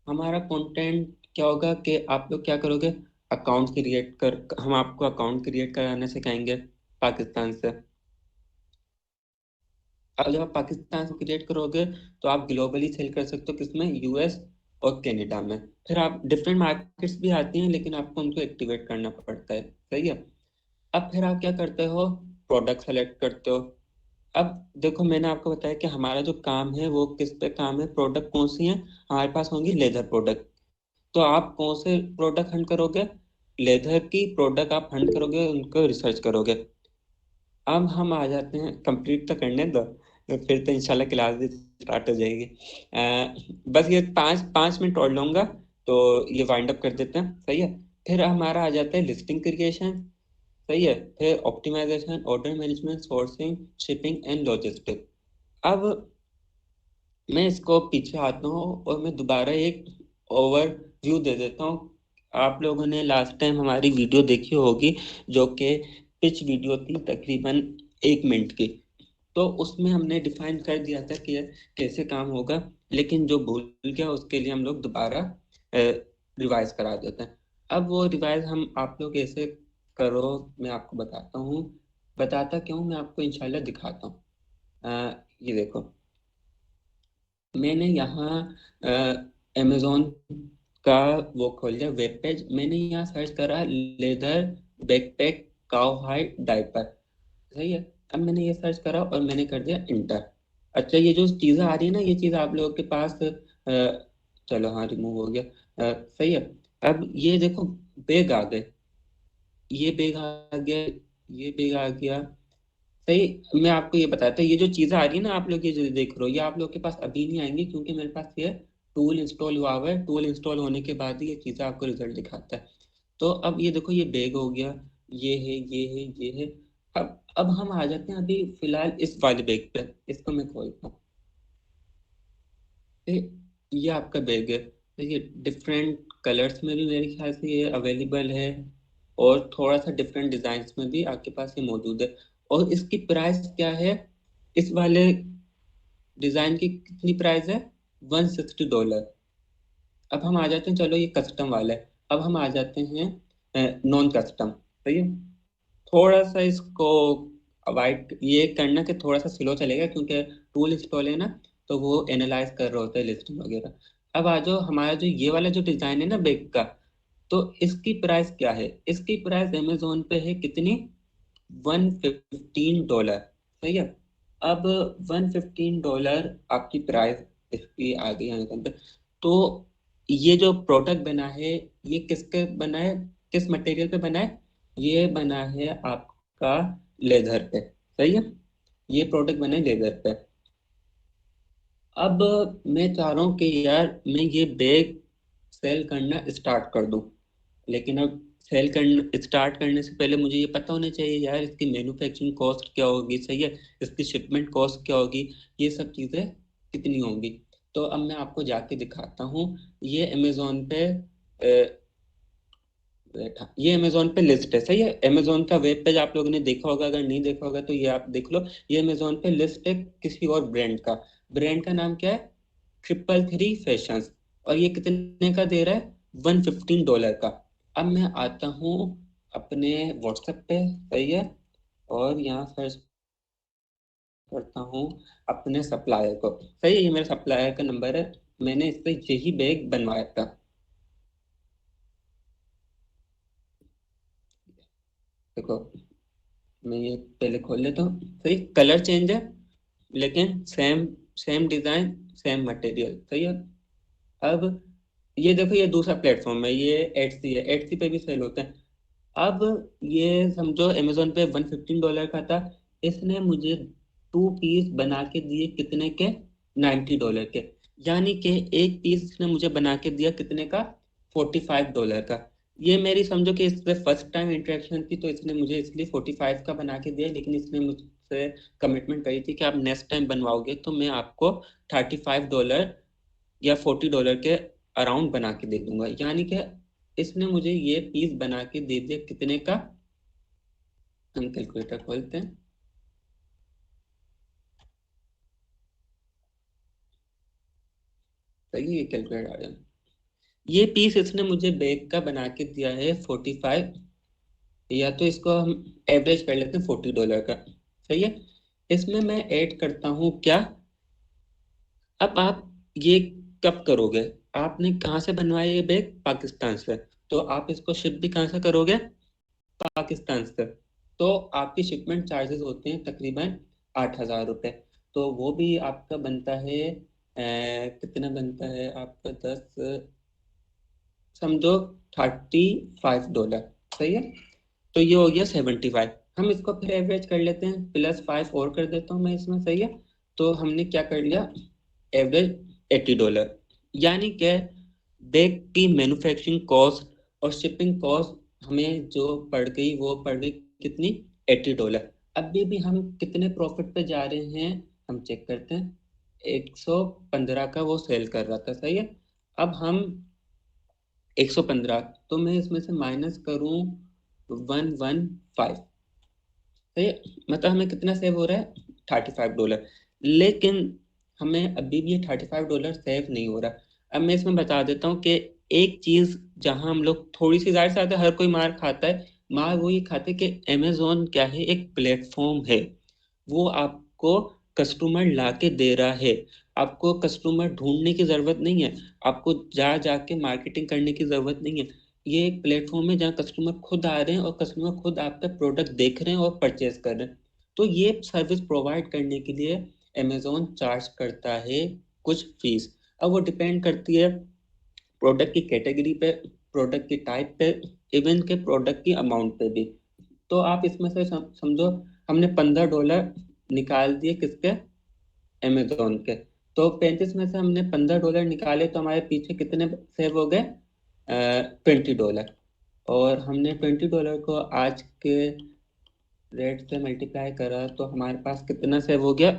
हमारा कंटेंट क्या होगा कि आप लोग क्या करोगे, अकाउंट क्रिएट कर हम आपको अकाउंट क्रिएट कराने सिखाएंगे पाकिस्तान से। अब जब आप पाकिस्तान से क्रिएट करोगे तो आप ग्लोबली सेल कर सकते हो, किसमें, US और कनाडा में। फिर आप डिफरेंट मार्केट्स भी आती हैं लेकिन आपको उनको एक्टिवेट करना पड़ता है, सही है। अब फिर आप क्या करते हो, प्रोडक्ट सेलेक्ट करते हो। अब देखो मैंने आपको बताया कि हमारा जो काम है वो किस पे काम है, प्रोडक्ट कौन सी है, हमारे पास होंगी लेदर प्रोडक्ट। तो आप कौन से प्रोडक्ट हंट करोगे, लेदर की प्रोडक्ट आप हंट करोगे, उनको रिसर्च करोगे। अब हम आ जाते हैं, कंप्लीट तो करने दो, तो फिर तो इंशाल्लाह क्लास भी स्टार्ट हो जाएगी। बस ये 5 5 मिनट और लूंगा, तो ये वाइंड अप कर देते हैं, सही है। फिर हमारा आ जाता है लिस्टिंग क्रिएशन, सही है। फिर optimisation, order management, sourcing, shipping and logistic. अब मैं इसको पीछे आता हूँ और मैं दोबारा एक ओवरव्यू दे देता हूँ। आप लोगों ने लास्ट टाइम हमारी वीडियो देखी होगी जो कि पिच वीडियो थी तकरीबन 1 मिनट की। तो उसमें हमने डिफाइन कर दिया था कि कैसे काम होगा, लेकिन जो भूल गया उसके लिए हम लोग दोबारा रिवाइज करा देते हैं। अब वो रिवाइज हम आप लोग कैसे करो, मैं आपको बताता हूँ। बताता क्यों, मैं आपको इंशाल्लाह दिखाता हूँ। ये देखो मैंने यहाँ अमेजोन का वो खोल लिया वेब पेज। मैंने यहाँ सर्च करा leather backpack cow hide diaper, सही है। अब मैंने ये सर्च करा और मैंने कर दिया इंटर। अच्छा ये जो चीज़ें आ रही है ना, ये चीज़ आप लोगों के पास चलो हाँ रिमूव हो गया। सही है। अब ये देखो बैग आ गए, ये बैग आ गया, ये बैग आ गया। सही। मैं आपको ये बताता हूँ, ये जो चीजें आ रही है ना आप लोग ये जो देख रहे हो, ये आप लोग के पास अभी नहीं आएंगी, क्योंकि मेरे पास ये टूल इंस्टॉल हुआ हुआ है। टूल इंस्टॉल होने के बाद ही ये चीजें आपको रिजल्ट दिखाता है। तो अब ये देखो ये बैग हो गया, ये है, ये है, ये है। अब हम आ जाते हैं अभी फिलहाल इस वाले बैग पे। इसको मैं खोलता हूँ। ये ये आपका बैग है। तो ये डिफरेंट कलर्स में भी मेरे ख्याल से ये अवेलेबल है, और थोड़ा सा डिफरेंट डिजाइन में भी आपके पास ये मौजूद है। और इसकी प्राइस क्या है, इस वाले डिजाइन की कितनी प्राइस है, $160। अब हम आ जाते हैं, चलो ये कस्टम वाला है। अब हम आ जाते हैं नॉन कस्टम। सही है। थोड़ा सा इसको अवॉइड ये करना कि थोड़ा सा स्लो चलेगा, क्योंकि टूल इंस्टॉल है ना, तो वो एनालाइज कर रहा होता है लिस्टिंग वगैरह। अब आ जाओ हमारा जो ये वाला जो डिजाइन है ना बैग का, तो इसकी प्राइस क्या है, इसकी प्राइस अमेजोन पे है कितनी, $115। सही है। अब $115 आपकी प्राइस इसकी आ गई अमेजोन पे। तो ये जो प्रोडक्ट बना है, ये किसके बना है, किस मटेरियल पे बना है, ये बना है आपका लेदर पे। सही है। ये प्रोडक्ट बना है लेदर पे। अब मैं चाह रहा हूँ कि यार मैं ये बैग सेल करना स्टार्ट कर दूं, लेकिन अब सेल करना स्टार्ट करने से पहले मुझे ये पता होना चाहिए यार इसकी मैन्युफैक्चरिंग कॉस्ट क्या होगी। सही है। इसकी शिपमेंट कॉस्ट क्या होगी, ये सब चीज़ें कितनी होंगी। तो अब मैं आपको जाके दिखाता हूँ। ये अमेजोन पे बैठा, ये अमेजोन पे लिस्ट है। सही है। अमेजोन का वेब पेज आप लोगों ने देखा होगा, अगर नहीं देखा होगा तो ये आप देख लो। ये अमेजोन पे लिस्ट है किसी और ब्रांड का। ब्रांड का नाम क्या है, 333 फैशंस। और ये कितने का दे रहा है, $115 का। अब मैं आता हूँ अपने व्हाट्सएप पे। सही है। और यहाँ सर्च करता हूँ अपने सप्लायर को। सही है, ये मेरे सप्लायर का नंबर है। मैंने इससे यही बैग बनवाया था। देखो मैं ये पहले खोल लेता हूँ। सही, कलर चेंज है लेकिन same, same design, same material. सही है। अब ये देखो ये दूसरा प्लेटफॉर्म है, ये एटसी है, एटसी पे भी सेल होता है। अब ये समझो अमेजोन पे $115 का था, इसने मुझे 2 पीस बना के दिए कितने के, $90 के। यानी कि एक पीस इसने मुझे बना के दिया कितने का, $45 का। ये मेरी समझो कि इससे फर्स्ट टाइम इंटरेक्शन थी, तो इसने मुझे इसलिए 45 का बना के दिया, लेकिन इसने मुझसे कमिटमेंट करी थी कि आप नेक्स्ट टाइम बनवाओगे तो मैं आपको $35 या $40 के अराउंड बना के दे दूंगा। यानी कि इसने मुझे ये पीस बना के दे दिया कितने का, हम कैलकुलेटर खोलते हैं। सही है, कैलकुलेटर आ गया। ये पीस इसने मुझे बैग का बना के दिया है 45, या तो इसको हम एवरेज कर लेते हैं $40 का। सही है। इसमें मैं ऐड करता हूँ क्या, अब आप ये कब करोगे, आपने कहाँ से बनवाया ये बैग, पाकिस्तान से, तो आप इसको शिप भी कहाँ से करोगे, पाकिस्तान से। तो आपकी शिपमेंट चार्जेस होते हैं तकरीबन $8,000। तो वो भी आपका बनता है कितना बनता है आपका, 10 समझो $35। सही है। तो ये हो गया 75। हम इसको फिर एवरेज कर लेते हैं, +5 और कर देता हूँ मैं इसमें। सही है। तो हमने क्या कर लिया, एवरेज $80। यानी कि बैग की मैन्युफैक्चरिंग कॉस्ट और शिपिंग कॉस्ट हमें जो पड़ गई, वो पड़ गई कितनी, $80। अभी भी हम कितने प्रॉफिट पे जा रहे हैं, हम चेक करते हैं। 115 का वो सेल कर रहा था। सही है। अब हम 115, तो मैं इसमें से माइनस करूं 115। सही है। मतलब हमें कितना सेव हो रहा है, $35। लेकिन हमें अभी भी ये $35 सेव नहीं हो रहा। अब मैं इसमें बता देता हूँ कि एक चीज जहां हम लोग थोड़ी सी, जाहिर सी बात है हर कोई मार खाता है। मार वो ये खाते हैं कि अमेजोन क्या है, एक प्लेटफॉर्म है। वो आपको कस्टमर ला के दे रहा है, आपको कस्टमर ढूंढने की जरूरत नहीं है, आपको जा जाके मार्केटिंग करने की जरूरत नहीं है। ये एक प्लेटफॉर्म है जहाँ कस्टमर खुद आ रहे हैं और कस्टमर खुद आपका प्रोडक्ट देख रहे हैं और परचेज कर रहे हैं। तो ये सर्विस प्रोवाइड करने के लिए अमेजोन चार्ज करता है कुछ फीस। अब वो डिपेंड करती है प्रोडक्ट की कैटेगरी पे, प्रोडक्ट की टाइप पे, इवन के प्रोडक्ट की अमाउंट पे भी। तो आप इसमें से समझो हमने $15 निकाल दिए किसके, अमेजोन के। तो 35 में से हमने $15 निकाले तो हमारे पीछे कितने सेव हो गए, $20। और हमने $20 को आज के रेट से मल्टीप्लाई करा तो हमारे पास कितना सेव हो गया,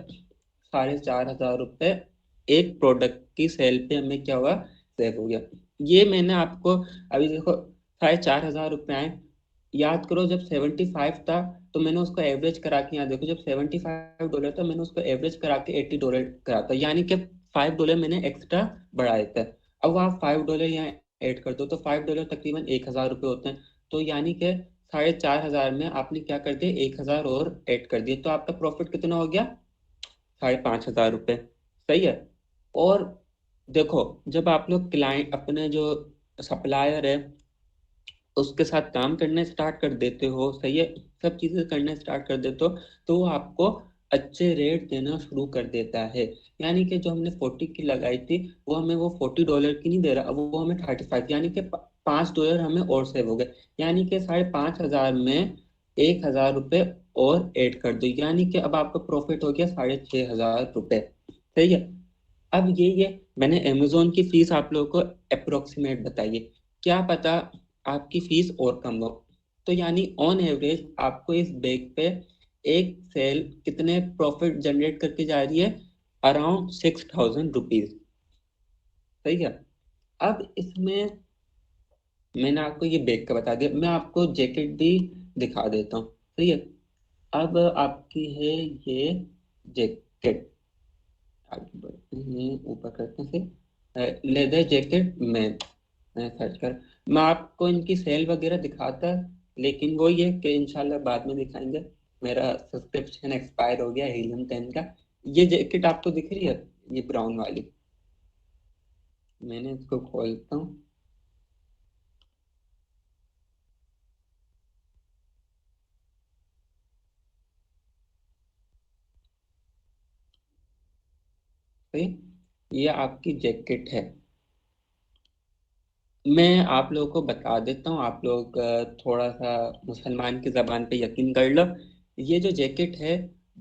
₹4,500 एक प्रोडक्ट की सेल पे हमें क्या हुआ, सेव हो गया। ये मैंने आपको, अभी देखो ₹4,500 आए, याद करो जब 75 था तो मैंने उसको एवरेज करा के, यहाँ देखो जब $75 था मैंने उसको एवरेज करा के $80 करा था, यानी कि $5 मैंने एक्स्ट्रा बढ़ाए थे। अब आप $5 यहाँ ऐड कर दो तो $5 तकरीबन ₹1,000 होते हैं। तो यानी कि 4,500 में आपने क्या कर दिया, 1,000 और ऐड कर दिया, तो आपका प्रॉफिट कितना हो गया, ₹5,500। सही है। और देखो जब आप लोग क्लाइंट अपने जो सप्लायर है उसके साथ काम करने स्टार्ट कर देते हो, सही है, सब चीजें करने स्टार्ट कर देते हो, तो वो आपको अच्छे रेट देना शुरू कर देता है। यानी कि जो हमने 40 की लगाई थी वो हमें वो $40 की नहीं दे रहा, अब वो हमें 35, यानी कि $5 हमें और सेव हो गए। यानी कि 5,500 में ₹1,000 और ऐड कर दो, यानी कि अब आपका प्रॉफिट हो गया ₹6,500। सही है। अब ये मैंने अमेजोन की फीस आप लोगों को अप्रोक्सीमेट बताई है, क्या पता आपकी फीस और कम हो। तो यानी ऑन एवरेज आपको इस बैग पे एक सेल कितने प्रॉफिट जनरेट करके जा रही है, अराउंड ₹6,000। सही है। अब इसमें मैंने आपको ये बैग का बता दिया, मैं आपको जैकेट भी दिखा देता हूँ। सही है। अब आपकी है ये जैकेट, आगे बढ़ते हैं, ऊपर करते हैं, लेदर जैकेट में सर्च कर, मैं आपको इनकी सेल वगैरह दिखाता, लेकिन वो ये कि इंशाल्लाह बाद में दिखाएंगे। मेरा सब्सक्रिप्शन एक्सपायर हो गया हीलियम 10 का। ये जैकेट आपको दिख रही है, ये ब्राउन वाली, मैंने इसको खोलता हूँ। सही, ये आपकी जैकेट है। मैं आप लोगों को बता देता हूँ, आप लोग थोड़ा सा मुसलमान की जबान पे यकीन कर लो। ये जो जैकेट है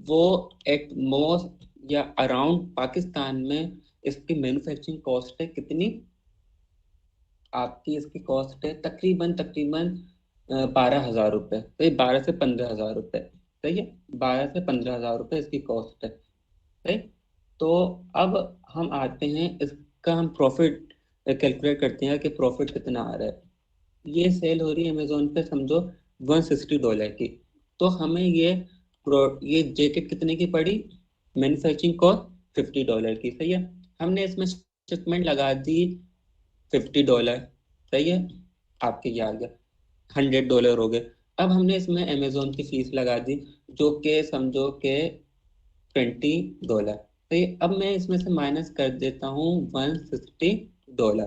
वो एट मोस्ट या अराउंड पाकिस्तान में इसकी मैन्युफैक्चरिंग कॉस्ट है कितनी, आपकी इसकी कॉस्ट है तकरीबन तकरीबन ₹12,000। तो ये 12 से 15 हज़ार रुपये। सही है, 12 से 15 हज़ार रुपये इसकी कॉस्ट है। सही। तो अब हम आते हैं इसका, हम प्रॉफिट कैलकुलेट करते हैं कि प्रॉफिट कितना आ रहा है। ये सेल हो रही है अमेजोन पे समझो $160 की, तो हमें ये जैकेट कितने की पड़ी, मैन्युफैक्चरिंग कॉस्ट $50 की। सही है। हमने इसमें शिपमेंट लगा दी $50। सही है, आपके ये आ गया, $100 हो गए। अब हमने इसमें अमेजोन की फीस लगा दी जो कि समझो के $20। सही है? अब मैं इसमें से माइनस कर देता हूँ $160।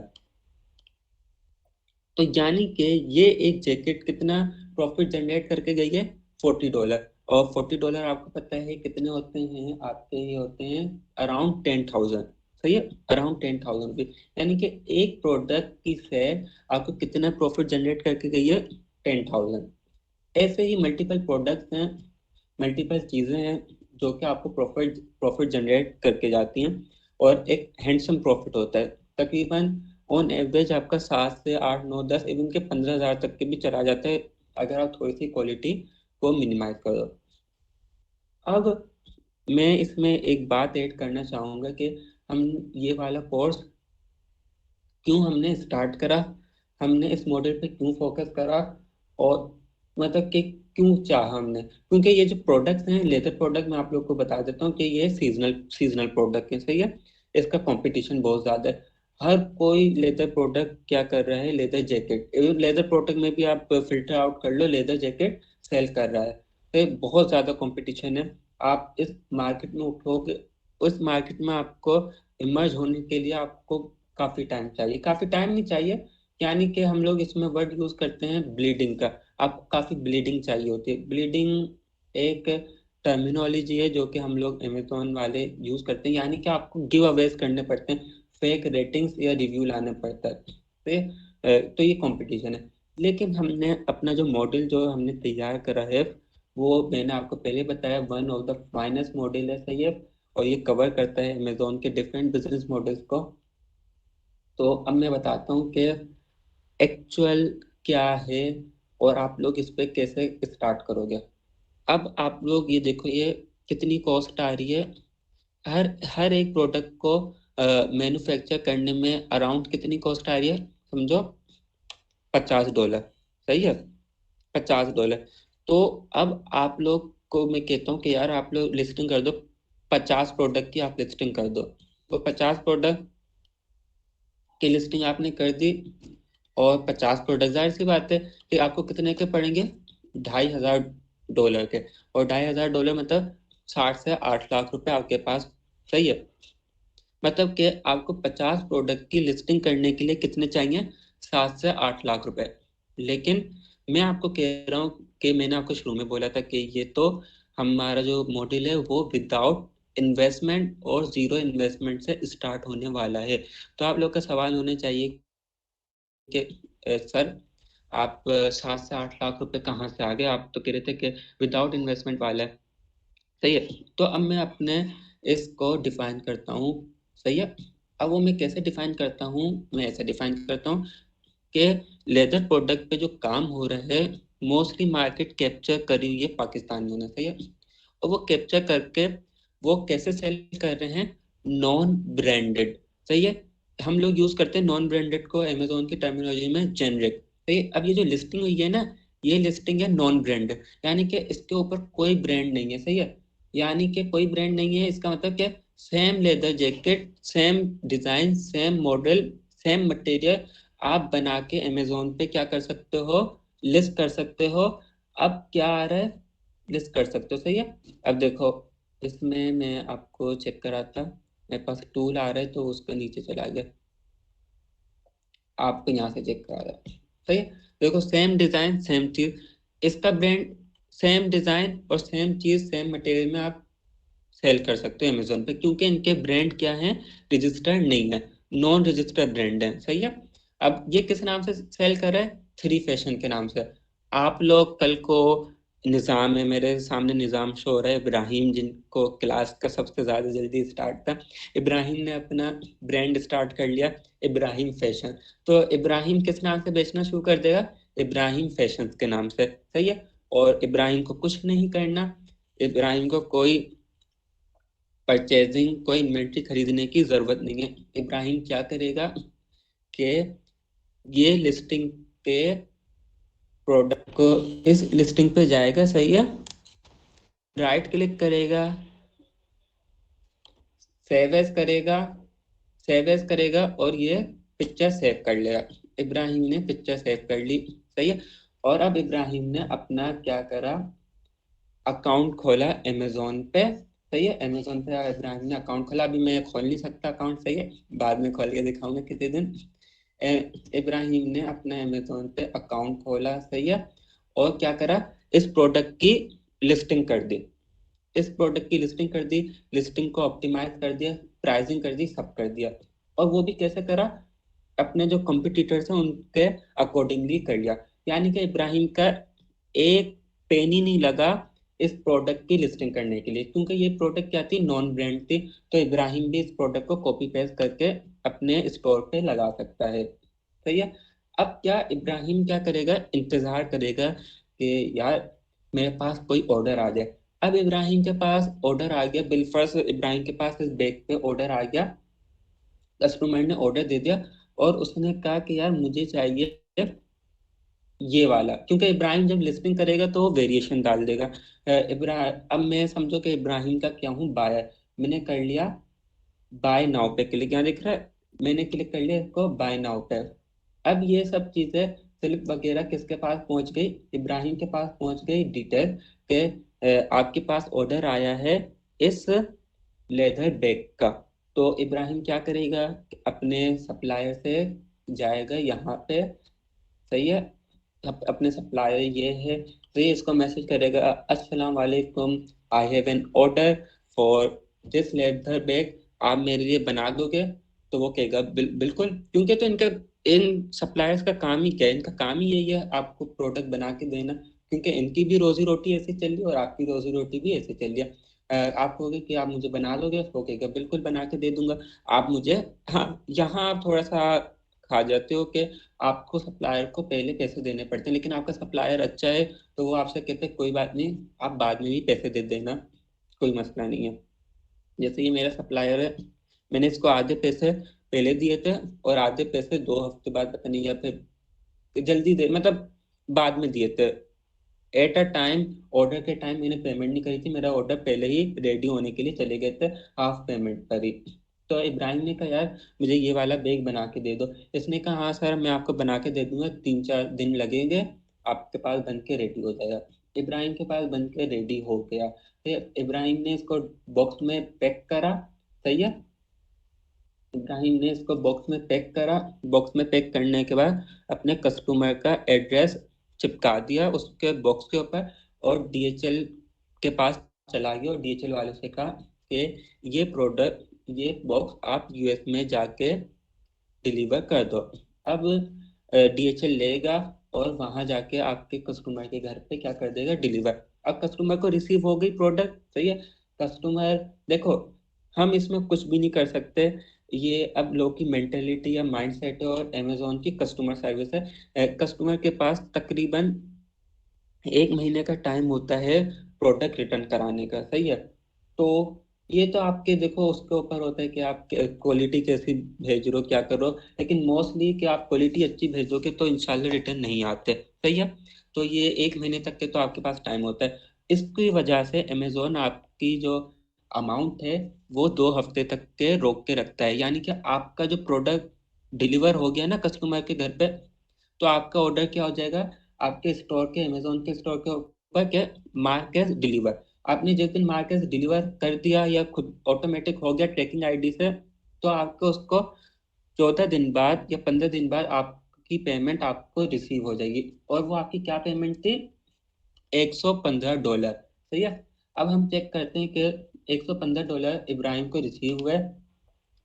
तो यानी कि ये एक जैकेट कितना प्रॉफिट जनरेट करके गई है, $40। और $40 आपको पता है कितने होते हैं, आपके ये होते हैं अराउंड 10,000। सही है, अराउंड 10,000 रुपये। यानी कि एक प्रोडक्ट की से आपको कितना प्रॉफिट जनरेट करके गई है, 10,000। ऐसे ही मल्टीपल प्रोडक्ट्स हैं, मल्टीपल चीजें हैं जो कि आपको प्रॉफिट प्रॉफिट जनरेट करके जाती हैं, और एक हैंडसम प्रॉफिट होता है। तकरीबन ऑन एवरेज आपका 7 से 8 9 10 इवन के 15,000 तक के भी चला जाता है, अगर आप थोड़ी सी क्वालिटी को मिनिमाइज करो। अब मैं इसमें एक बात ऐड करना चाहूंगा कि हम ये वाला कोर्स क्यों हमने स्टार्ट करा, हमने इस मॉडल पे क्यों फोकस करा, और मतलब कि क्यों चाहा हमने, क्योंकि ये जो प्रोडक्ट्स हैं लेदर प्रोडक्ट, मैं आप लोग को बता देता हूँ कि ये सीजनल सीजनल प्रोडक्ट है। सही है, इसका कंपटीशन बहुत ज्यादा है। हर कोई लेदर प्रोडक्ट क्या कर रहा है, लेदर जैकेट, लेदर प्रोडक्ट में भी आप फिल्टर आउट कर लो, लेदर जैकेट सेल कर रहा है, तो ये बहुत ज्यादा कंपटीशन है। आप इस मार्केट में उठोगे, उस मार्केट में आपको इमर्ज होने के लिए आपको काफी टाइम चाहिए, काफी टाइम नहीं चाहिए, यानी कि हम लोग इसमें वर्ड यूज करते हैं ब्लीडिंग का। आपको काफी ब्लीडिंग चाहिए होती है। ब्लीडिंग एक टर्मिनोलॉजी है जो कि हम लोग अमेजोन वाले यूज करते हैं, यानी कि आपको गिव अवेज करने पड़ते हैं, फेक रेटिंग्स या रिव्यू लाना पड़ता है। तो ये कंपटीशन है। लेकिन हमने अपना जो मॉडल जो हमने तैयार करा है, वो मैंने आपको पहले बताया, one of the finest model है, सही है। और ये कवर करता है अमेजोन के डिफरेंट बिजनेस मॉडल्स को। तो अब मैं बताता हूँ कि एक्चुअल क्या है और आप लोग इस पे कैसे स्टार्ट करोगे। अब आप लोग ये देखो, ये कितनी कॉस्ट आ रही है। हर हर एक प्रोडक्ट को मैन्युफैक्चर करने में अराउंड कितनी कॉस्ट आ रही है, समझो, $50। सही है, $50। तो अब आप लोग को मैं कहता हूँ कि यार आप लोग लिस्टिंग कर दो, 50 प्रोडक्ट की आप लिस्टिंग कर दो। तो 50 प्रोडक्ट की लिस्टिंग आपने कर दी, और 50 प्रोडक्ट, जाहिर सी बात है कि आपको कितने के पड़ेंगे, $2,500 के। और $2,500 मतलब 7 से 8 लाख रुपए आपके पास। सही है, मतलब कि आपको 50 प्रोडक्ट की लिस्टिंग करने के लिए कितने चाहिए, 7 से 8 लाख रुपए। लेकिन मैं आपको कह रहा हूँ कि मैंने आपको शुरू में बोला था कि ये तो हमारा जो मॉडल है वो विदाउट इन्वेस्टमेंट और जीरो इन्वेस्टमेंट से स्टार्ट होने वाला है। तो आप लोग का सवाल होने चाहिए कि सर आप 7 से 8 लाख रुपए कहाँ से आ गए, आप तो कह रहे थे कि विदाउट इन्वेस्टमेंट वाला है। सही है, तो अब मैं अपने इसको डिफाइन करता हूँ। सही है, अब वो मैं कैसे डिफाइन करता हूँ, मैं ऐसे डिफाइन करता हूँ कि लेदर प्रोडक्ट पे जो काम हो रहा है, मोस्टली मार्केट कैप्चर करी हुई है पाकिस्तानियों ने। सही है, और वो कैप्चर करके वो कैसे सेल कर रहे हैं, नॉन ब्रांडेड। सही है, हम लोग यूज करते हैं नॉन ब्रांडेड को अमेजोन की टर्मिनोलॉजी में जेनरिक। सही है, अब ये जो लिस्टिंग हुई है ना, ये लिस्टिंग है नॉन ब्रांडेड, यानी कि इसके ऊपर कोई ब्रांड नहीं है। सही है, यानी कि कोई ब्रांड नहीं है, इसका मतलब क्या, same leather jacket, same design, same model, same material आप बना के अमेजोन पे क्या कर सकते हो, लिस्ट कर सकते हो। अब क्या आ रहा है, लिस्ट कर सकते हो। सही है, अब देखो, इसमें मैं आपको चेक करा था, मेरे पास टूल आ रहा है तो उसके नीचे चला गया, आपको यहाँ से चेक करा रहा है। सही है, देखो, सेम डिजाइन सेम चीज, इसका ब्रांड, सेम डिजाइन और सेम चीज सेम मटेरियल में आप सेल कर सकते हो अमेजोन पे, क्योंकि इनके ब्रांड क्या है, रजिस्टर्ड नहीं है, नॉन रजिस्टर्ड ब्रांड है। सही है, अब ये किस नाम से सेल कर रहा है, थ्री फैशन के नाम से। आप लोग कल को, निज़ाम है मेरे सामने, निज़ाम शो हो रहा है, इब्राहिम जिनको क्लास का सबसे ज्यादा जल्दी स्टार्ट था, इब्राहिम ने अपना ब्रांड स्टार्ट कर लिया, इब्राहिम फैशन। तो इब्राहिम किस नाम से बेचना शुरू कर देगा, इब्राहिम फैशन के नाम से। सही है, और इब्राहिम को कुछ नहीं करना, इब्राहिम को कोई परचेजिंग, कोई इन्वेंट्री खरीदने की जरूरत नहीं है। इब्राहिम क्या करेगा कि ये लिस्टिंग पे प्रोडक्ट को, इस लिस्टिंग पे जाएगा। सही है, राइट क्लिक करेगा, सेव एज करेगा, सेव एज करेगा, और ये पिक्चर सेव कर लेगा। इब्राहिम ने पिक्चर सेव कर ली। सही है, और अब इब्राहिम ने अपना क्या करा, अकाउंट खोला अमेजोन पे। सही है, अमेजोन पे इब्राहिम ने अकाउंट खोला, अभी मैं खोल नहीं सकता अकाउंट। सही है, बाद में खोल के दिखाऊंगा किसी दिन। इब्राहिम ने अपने अमेजोन पे अकाउंट खोला। सही है, और क्या करा, इस प्रोडक्ट की लिस्टिंग कर दी, इस प्रोडक्ट की लिस्टिंग कर दी, लिस्टिंग को ऑप्टिमाइज कर दिया, प्राइसिंग कर दी, सब कर दिया। और वो भी कैसे करा, अपने जो कॉम्पिटिटर्स हैं उनके अकॉर्डिंगली कर लिया। यानी कि इब्राहिम का एक पेनी नहीं लगा इस प्रोडक्ट की लिस्टिंग करने के लिए, क्योंकि ये प्रोडक्ट क्या थी, नॉन ब्रांड थी। तो इब्राहिम भी इस प्रोडक्ट को कॉपी पेस्ट करके अपने स्टोर पे लगा सकता है। सही है, अब क्या इब्राहिम क्या करेगा, इंतजार करेगा कि यार मेरे पास कोई ऑर्डर आ जाए। अब इब्राहिम के पास ऑर्डर आ गया, बिलफर्ज इब्राहिम के पास इस बैग पे ऑर्डर आ गया, कस्टमर ने ऑर्डर दे दिया, और उसने कहा कि यार मुझे चाहिए ये वाला, क्योंकि इब्राहिम जब लिस्टिंग करेगा तो वो वेरिएशन डाल देगा। इब्राहिम, अब मैं समझो कि इब्राहिम का क्या हूँ, बायर, मैंने कर लिया बाय नाउ पे क्लिक, यहाँ दिख रहा है, मैंने क्लिक कर लिया इसको बाय नाउ पे। अब ये सब चीजें, स्लिप वगैरह किसके पास पहुंच गई, इब्राहिम के पास पहुंच गई डिटेल के, आपके पास ऑर्डर आया है इस लेदर बैग का। तो इब्राहिम क्या करेगा, अपने सप्लायर से जाएगा यहाँ पे। सही है, अपने सप्लायर ये है, तो ये इसको मैसेज करेगा, अस्सलाम वालेकुम, I have an order for this leather bag, आप मेरे लिए बना दोगे। तो वो कहेगा बिल्कुल, क्योंकि तो इनका इन सप्लायर्स का काम ही क्या है, इनका काम ही यही है आपको प्रोडक्ट बना के देना, क्योंकि इनकी भी रोजी रोटी ऐसी चल रही है और आपकी रोजी रोटी भी ऐसे चल रही है। आप कहोगे कि आप मुझे बना दोगे, वो कहेगा बिल्कुल बना के दे दूंगा। आप मुझे, हाँ, यहाँ आप थोड़ा सा खा जाते हो कि आपको सप्लायर को पहले पैसे देने पड़ते हैं, लेकिन आपका सप्लायर अच्छा है तो वो आपसे कहते हैं कोई बात नहीं, आप बाद में भी पैसे दे देना, कोई मसला नहीं है। जैसे ये मेरा सप्लायर है, मैंने इसको आधे पैसे पहले दिए थे और आधे पैसे 2 हफ्ते बाद पता नहीं, या फिर जल्दी दे मतलब बाद में दिए थे। एट अ टाइम, ऑर्डर के टाइम मैंने पेमेंट नहीं करी थी, मेरा ऑर्डर पहले ही रेडी होने के लिए चले गए थे, हाफ पेमेंट पर ही। तो इब्राहिम ने कहा यार मुझे ये वाला बैग बना के दे दो। इसने कहा हाँ सर मैं आपको बना के दे दूंगा, 3-4 दिन लगेंगे, आपके पास बन के रेडी हो जाएगा। इब्राहिम के पास बन के रेडी हो गया, फिर इब्राहिम ने इसको बॉक्स में पैक करा। सही है, इब्राहिम ने इसको बॉक्स में पैक करा। बॉक्स में पैक करने के बाद अपने कस्टमर का एड्रेस चिपका दिया उसके बॉक्स के ऊपर, और डीएचएल के पास चला गया और डीएचएल वाले से कहा कि ये प्रोडक्ट, ये बॉक्स आप यूएस में जाके डिलीवर कर दो। अब डीएचएल लेगा और वहां जाके आपके कस्टमर के घर पे क्या कर देगा, डिलीवर। अब कस्टमर को रिसीव हो गई प्रोडक्ट, सही है। कस्टमर, देखो, हम इसमें कुछ भी नहीं कर सकते, ये अब लोग की मेंटेलिटी या माइंडसेट है, और अमेजोन की कस्टमर सर्विस है। कस्टमर के पास तकरीबन 1 महीने का टाइम होता है प्रोडक्ट रिटर्न कराने का, सही है। तो ये तो आपके देखो उसके ऊपर होता है कि आप क्वालिटी कैसी भेज रहे हो, क्या कर रहे हो, लेकिन मोस्टली कि आप क्वालिटी अच्छी भेजोगे तो इंशाल्लाह रिटर्न नहीं आते, सही है। तो ये 1 महीने तक के तो आपके पास टाइम होता है। इसकी वजह से अमेजोन आपकी जो अमाउंट है वो 2 हफ्ते तक के रोक के रखता है, यानी कि आपका जो प्रोडक्ट डिलीवर हो गया ना कस्टमर के घर पे, तो आपका ऑर्डर क्या हो जाएगा, आपके स्टोर के, अमेजोन के स्टोर के ऊपर क्या, मार्क एज डिलीवर। आपने जिस दिन मार्क एज डिलीवर कर दिया या खुद ऑटोमेटिक हो गया ट्रैकिंग आईडी से, तो आपको उसको 14 दिन बाद या 15 दिन बाद आपकी पेमेंट आपको रिसीव हो जाएगी। और वो आपकी क्या पेमेंट थी, $115, सही है। अब हम चेक करते हैं कि $115 इब्राहिम को रिसीव हुआ है,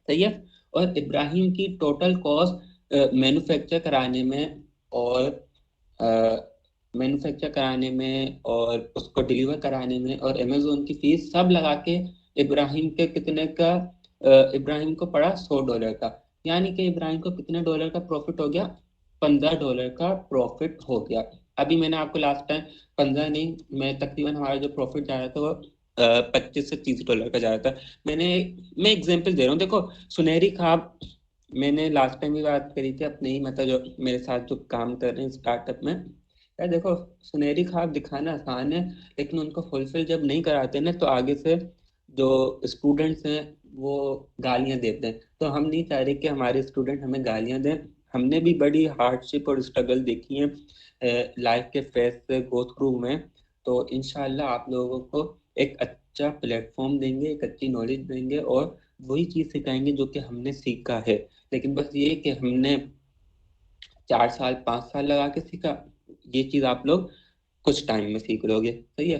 सही है। और इब्राहिम की टोटल कॉस्ट मैन्युफैक्चर कराने में और मैन्युफैक्चर कराने में और उसको डिलीवर कराने में और अमेजोन की फीस सब लगा के इब्राहिम के कितने का, इब्राहिम को पड़ा $100 का। यानी कि इब्राहिम को कितने डॉलर का प्रॉफिट हो गया, $15 का प्रॉफिट हो गया। अभी मैंने आपको लास्ट टाइम 15 नहीं, मैं तकरीबन हमारा जो प्रॉफिट जा रहा था वो 25 से 30 डॉलर का जा रहा था। मैंने मैं एग्जांपल दे रहा हूँ, देखो सुनहरी ख्वाब, मैंने लास्ट टाइम भी बात करी थी अपने ही मतलब जो मेरे साथ जो काम कर रहे हैं स्टार्टअप में, यार देखो सुनहरी ख्वाब दिखाना आसान है, लेकिन उनको फुलफिल जब नहीं कराते ना तो आगे से जो स्टूडेंट्स हैं वो गालियां देते हैं। तो हम नहीं चाह रहे कि हमारे स्टूडेंट हमें गालियां दें। हमने भी बड़ी हार्डशिप और स्ट्रगल देखी है लाइफ के फेस से गो थ्रू में। तो इंशाल्लाह आप लोगों को एक अच्छा प्लेटफॉर्म देंगे, एक अच्छी नॉलेज देंगे और वही चीज सिखाएंगे जो कि हमने सीखा है। लेकिन बस ये कि हमने 4 साल 5 साल लगा के सीखा, ये चीज आप लोग कुछ टाइम में सीख लोगे, सही है।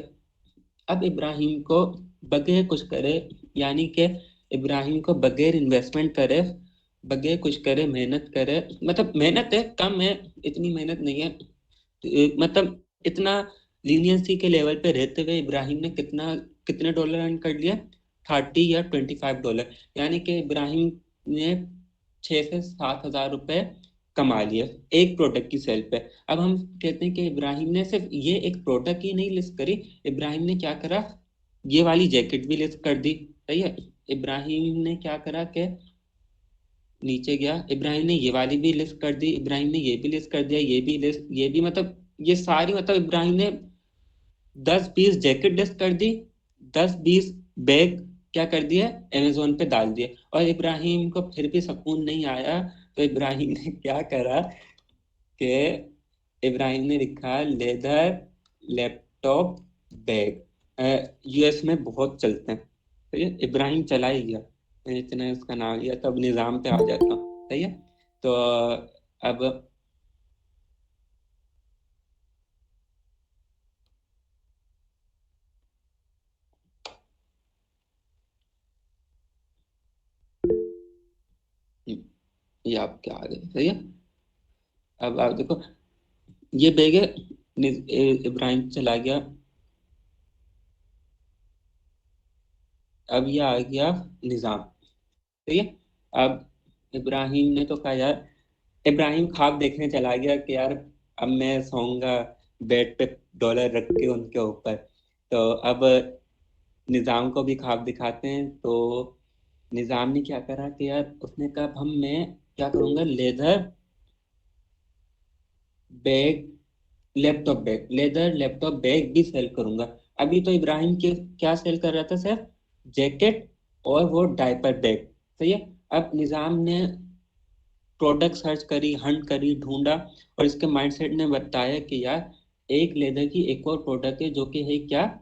अब इब्राहिम को बगैर कुछ करे, यानी कि इब्राहिम को बगैर इन्वेस्टमेंट करे, बगैर कुछ करे, मेहनत करे, मतलब मेहनत है कम है, इतनी मेहनत नहीं है। मतलब इतना लीनियंसी के लेवल पे रहते हुए इब्राहिम ने कितने डॉलर अर्न कर लिया, 30 या 25 डॉलर। यानी कि इब्राहिम ने 6 से 7 हजार रुपए कमा लिए एक प्रोडक्ट की सेल पे। अब हम कहते हैं कि इब्राहिम ने सिर्फ ये एक प्रोडक्ट ही नहीं लिस्ट करी, इब्राहिम ने क्या करा, ये वाली जैकेट भी लिस्ट कर दी, सही है। इब्राहिम ने क्या करा कि नीचे गया, इब्राहिम ने ये वाली भी लिस्ट कर दी, इब्राहिम ने ये भी लिस्ट कर दिया, ये भी लिस्ट, ये भी, मतलब ये सारी, मतलब इब्राहिम ने 10-20 जैकेट लिस्ट कर दी, 10-20 बैग क्या कर दिया, अमेजोन पे डाल दिए। और इब्राहिम को फिर भी सुकून नहीं आया, तो इब्राहिम ने क्या करा कि इब्राहिम ने लिखा लेदर लैपटॉप बैग, यूएस में बहुत चलते हैं, तो ये इब्राहिम चला ही गया, मैंने इतना उसका नाम लिया तब निजाम पे आ जाता हूँ, सही है। तो अब ये आप क्या आ गए, सही है। अब आप देखो, ये बैग है, इब्राहिम चला गया, अब ये आ गया निजाम। ठीक है। अब इब्राहिम ने तो कहा यार, इब्राहिम ख्वाब देखने चला गया कि यार अब मैं सोऊंगा बेड पे डॉलर रख के उनके ऊपर। तो अब निजाम को भी ख्वाब दिखाते हैं। तो निजाम ने क्या करा कि यार उसने कहा, अब हम मैं क्या करूंगा, leather bag, laptop bag, leather laptop bag भी सेल करूंगा। अभी तो इब्राहिम के क्या सेल कर रहा था, सिर्फ जैकेट और वो डायपर बैग। सही है। अब निजाम ने प्रोडक्ट सर्च करी, हंट करी, ढूंढा, और इसके माइंडसेट ने बताया कि यार एक लेदर की एक और प्रोडक्ट है जो कि है क्या,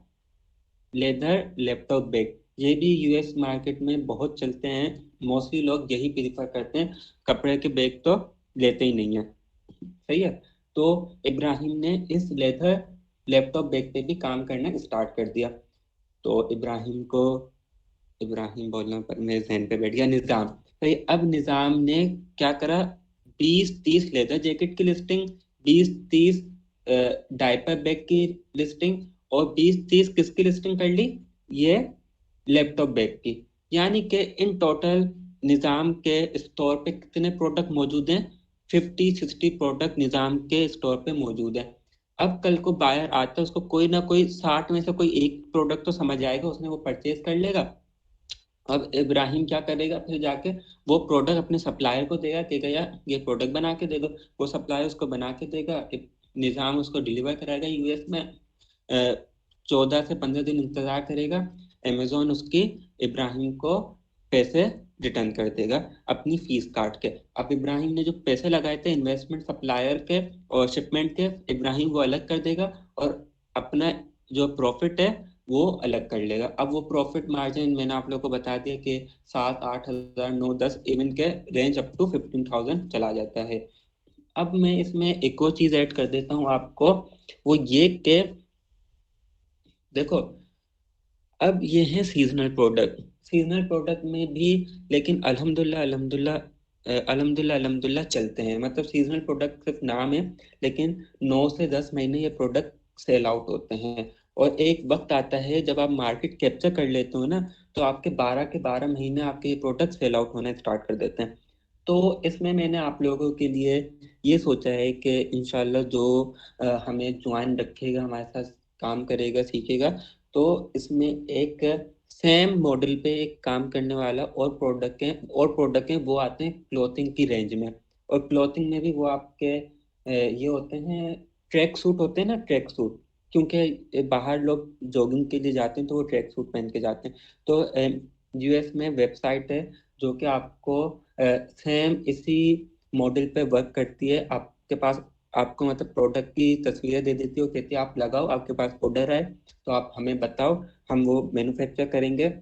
लेदर लैपटॉप बैग। ये भी यूएस मार्केट में बहुत चलते हैं, मोस्टली लोग यही प्रीफर करते हैं, कपड़े के बैग तो लेते ही नहीं है। सही है। तो इब्राहिम ने इस लेदर लैपटॉप बैग पे भी काम करना स्टार्ट कर दिया। तो इब्राहिम बोलना पर मेरे जहन पे बैठ गया, निजाम। तो अब निजाम ने क्या करा, 20-30 लेदर जैकेट की लिस्टिंग, 20-30 डायपर बैग की लिस्टिंग, और 20-30 किसकी लिस्टिंग कर ली, ये लैपटॉप बैग की। यानी कि इन टोटल निजाम के स्टोर पे कितने प्रोडक्ट मौजूद हैं, 50-60 प्रोडक्ट निजाम के स्टोर पे मौजूद है। अब कल को बायर आता है, उसको कोई ना कोई 60 में से कोई एक प्रोडक्ट तो समझ आएगा, उसने वो परचेज कर लेगा। अब इब्राहिम क्या करेगा, फिर जाके वो प्रोडक्ट अपने सप्लायर को देगा, कहेगा यार ये प्रोडक्ट बना के दे दो। वो सप्लायर उसको बना के देगा, निजाम उसको डिलीवर कराएगा यूएस में। 14 से 15 दिन इंतजार करेगा, अमेजोन उसकी इब्राहिम को पैसे रिटर्न कर देगा, अपनी फीस काट के। अब इब्राहिम ने जो पैसे लगाए थे इन्वेस्टमेंट सप्लायर के और शिपमेंट के, इब्राहिम वो अलग कर देगा, और अपना जो प्रॉफिट है वो अलग कर लेगा। अब वो प्रॉफिट मार्जिन मैंने आप लोगों को बता दिया कि 7-8 हजार, 9-10, इवन के रेंज अप टू 15,000 चला जाता है। अब मैं इसमें एक और चीज ऐड कर देता हूँ आपको, वो ये कि देखो, अब ये है सीजनल प्रोडक्ट। सीजनल प्रोडक्ट में भी लेकिन अल्हम्दुलिल्लाह अल्हम्दुलिल्लाह अल्हम्दुलिल्लाह अल्हम्दुलिल्लाह चलते हैं। मतलब सीजनल प्रोडक्ट सिर्फ नाम है, लेकिन 9 से 10 महीने ये प्रोडक्ट सेल आउट होते हैं। और एक वक्त आता है जब आप मार्केट कैप्चर कर लेते हो ना, तो आपके 12 के 12 महीने आपके ये प्रोडक्ट सेल आउट होना स्टार्ट कर देते हैं। तो इसमें मैंने आप लोगों के लिए ये सोचा है कि इंशाल्लाह जो हमें ज्वाइन रखेगा, हमारे साथ काम करेगा, सीखेगा, तो इसमें एक सेम मॉडल पे एक काम करने वाला और प्रोडक्ट हैं वो आते हैं क्लोथिंग की रेंज में। और क्लोथिंग में भी वो आपके ये होते हैं, ट्रैक सूट होते हैं ना, ट्रैक सूट। क्योंकि बाहर लोग जॉगिंग के लिए जाते हैं तो वो ट्रैक सूट पहन के जाते हैं। तो यूएस में वेबसाइट है जो कि आपको सेम इसी मॉडल पे वर्क करती है। आपके पास, आपको मतलब प्रोडक्ट की तस्वीरें दे देती है, वो कहती है आप लगाओ, आपके पास ऑर्डर है तो आप हमें बताओ, हम वो मैन्युफैक्चर करेंगे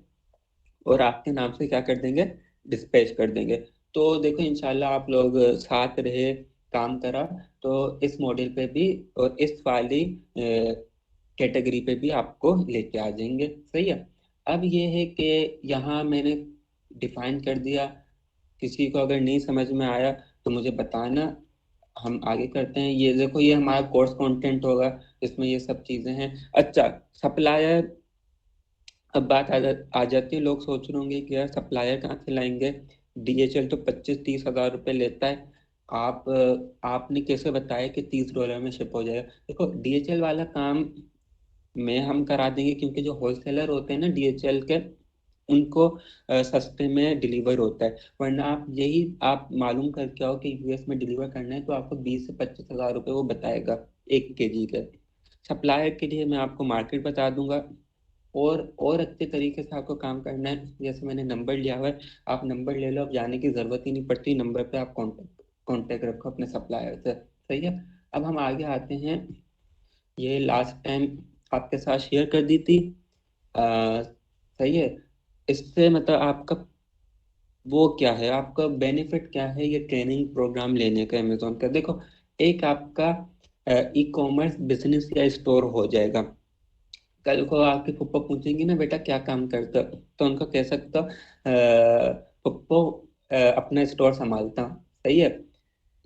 और आपके नाम से क्या कर देंगे, डिस्पैच कर देंगे। तो देखो इंशाल्लाह आप लोग साथ रहे, काम करा, तो इस मॉडल पे भी और इस वाली कैटेगरी पे भी आपको लेके आ जाएंगे। सही है। अब ये है कि यहाँ मैंने डिफाइन कर दिया, किसी को अगर नहीं समझ में आया तो मुझे बताना, हम आगे करते हैं। ये देखो, ये हमारा कोर्स कंटेंट होगा, इसमें ये सब चीजें हैं। अच्छा, सप्लायर, अब बात आ जाती है, लोग सोच रहे होंगे कि यार सप्लायर कहाँ से लाएंगे, डीएचएल तो 25-30 हजार रुपये लेता है। आपने कैसे बताया कि $30 में शिप हो जाएगा। देखो डीएचएल वाला काम में हम करा देंगे, क्योंकि जो होलसेलर होते हैं ना डीएचएल के, उनको सस्ते में डिलीवर होता है। वरना आप मालूम करके आओ कि यूएस में डिलीवर करना है तो आपको 20 से 25 हजार रुपये वो बताएगा 1 केजी के। सप्लायर के लिए मैं आपको मार्केट बता दूंगा। और अच्छे तरीके से आपको काम करना है, जैसे मैंने नंबर लिया हुआ है, आप नंबर ले लो, अब जाने की जरूरत ही नहीं पड़ती, नंबर पे आप कांटेक्ट रखो अपने सप्लायर से। सही है। अब हम आगे आते हैं, ये लास्ट टाइम आपके साथ शेयर कर दी थी। सही है। इससे मतलब आपका वो क्या है, आपका बेनिफिट क्या है ये ट्रेनिंग प्रोग्राम लेने का अमेजोन का। देखो, एक आपका ई कॉमर्स बिजनेस या स्टोर हो जाएगा। कल को आपके पप्पा पूछेंगे ना बेटा क्या काम करता हो?" तो उनको कह सकता पप्पो अपना स्टोर संभालता हूँ। सही है।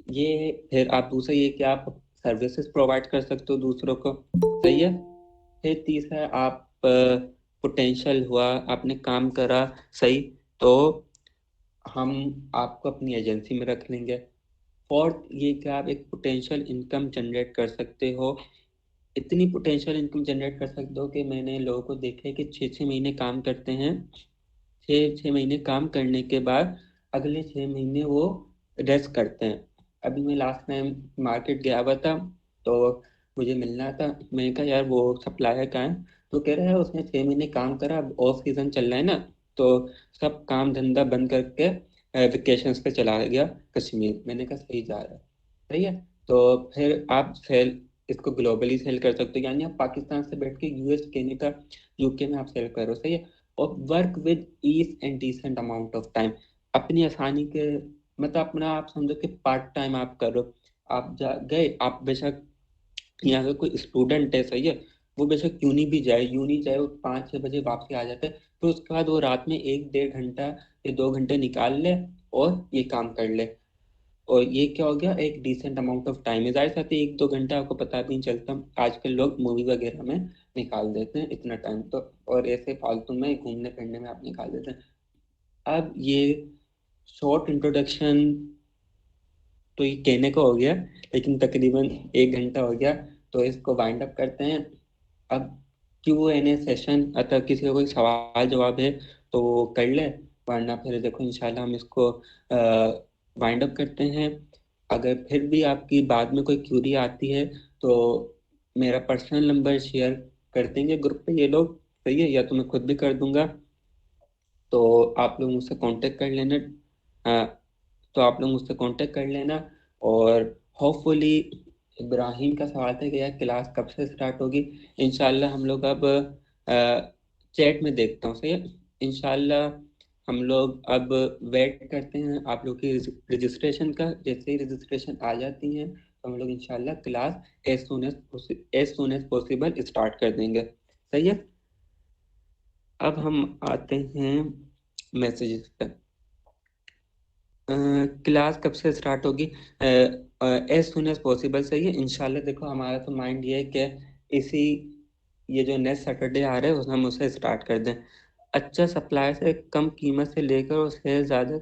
ये फिर आप दूसरा ये कि आप सर्विसेज प्रोवाइड कर सकते हो दूसरों को, सही है। फिर तीसरा आप पोटेंशियल हुआ, आपने काम करा, सही, तो हम आपको अपनी एजेंसी में रख लेंगे। फोर्थ ये कि आप एक पोटेंशियल इनकम जनरेट कर सकते हो। इतनी पोटेंशियल इनकम जनरेट कर सकते हो कि मैंने लोगों को देखा है कि 6-6 महीने काम करते हैं, 6-6 महीने काम करने के बाद अगले 6 महीने वो रेस्ट करते हैं। अभी मैं लास्ट टाइम मार्केट गया हुआ था, तो मुझे मिलना था, मैंने कहा यार वो सप्लायर कहाँ है, तो कह रहा है उसने 6 महीने काम करा, अब ऑफ सीजन चल रहा है ना, तो सब काम धंधा बंद करके वेकेशंस पे चला गया कश्मीर। मैंने कहा सही जा रहा है, सही है। तो फिर आप सेल इसको ग्लोबली सेल कर सकते हो, यानी आप पाकिस्तान से बैठ के यूएस, कनाडा, यूके में आप सेल करो, सही है। और work with ease and decent amount of time, अपनी आसानी के, मतलब अपना आप समझो कि पार्ट टाइम आप करो। आप जा गए, आप बेशक यहाँ का कोई स्टूडेंट है, सही है, वो बेशक यूनी जाए, वो 5-6 बजे वापसी आ जाता है, तो उसके बाद वो रात में 1-1.5 घंटा या 2 घंटे निकाल ले और ये काम कर ले। और ये क्या हो गया, एक डिसेंट अमाउंट ऑफ टाइम है, जाहिर सी बात है 1-2 घंटा आपको पता भी नहीं चलता, आजकल लोग मूवी वगैरह में निकाल देते हैं इतना टाइम तो, और ऐसे फालतू में घूमने फिरने में आप निकाल देते हैं। अब ये शॉर्ट इंट्रोडक्शन तो ये कहने को हो गया, लेकिन तकरीबन 1 घंटा हो गया, तो इसको वाइंड अप करते हैं। अब Q&A सेशन, अतः किसी का कोई सवाल जवाब है तो वो कर ले, वरना फिर देखो इंशाल्लाह हम इसको वाइंड अप करते हैं। अगर फिर भी आपकी बाद में कोई क्यूरी आती है तो मेरा पर्सनल नंबर शेयर कर देंगे ग्रुप पे ये लोग, सही है, या तो मैं खुद भी कर दूंगा, तो आप लोग मुझसे कांटेक्ट कर लेना। तो आप लोग मुझसे कांटेक्ट कर लेना। और होपफुली इब्राहिम का सवाल था कि यार क्लास कब से स्टार्ट होगी, इंशाल्लाह हम लोग अब चैट में देखता हूँ, सही है। इंशाल्लाह हम लोग अब वेट करते हैं आप लोग की रजिस्ट्रेशन का, जैसे ही रजिस्ट्रेशन आ जाती है तो हम लोग इंशाल्लाह class as soon as possible start कर देंगे, सही है। अब हम आते हैं मैसेजेस पे। क्लास कब से स्टार्ट होगी, एज सुन एज पॉसिबल, सही है। इंशाल्लाह देखो हमारा तो माइंड ये है कि इसी, ये जो नेक्स्ट सैटरडे आ रहा है उस हम उसे स्टार्ट कर दें। अच्छा सप्लाई से कम कीमत से लेकर और सेल ज़्यादा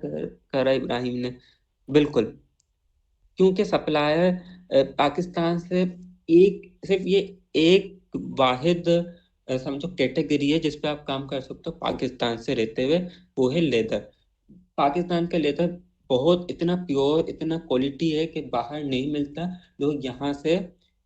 करा इब्राहिम ने, बिल्कुल, क्योंकि सप्लायर पाकिस्तान से एक, सिर्फ ये एक वाहिद समझो कैटेगरी है जिस पे आप काम कर सकते हो पाकिस्तान से रहते हुए, वो है लेदर। पाकिस्तान का लेदर बहुत इतना प्योर, इतना क्वालिटी है कि बाहर नहीं मिलता, लोग यहाँ से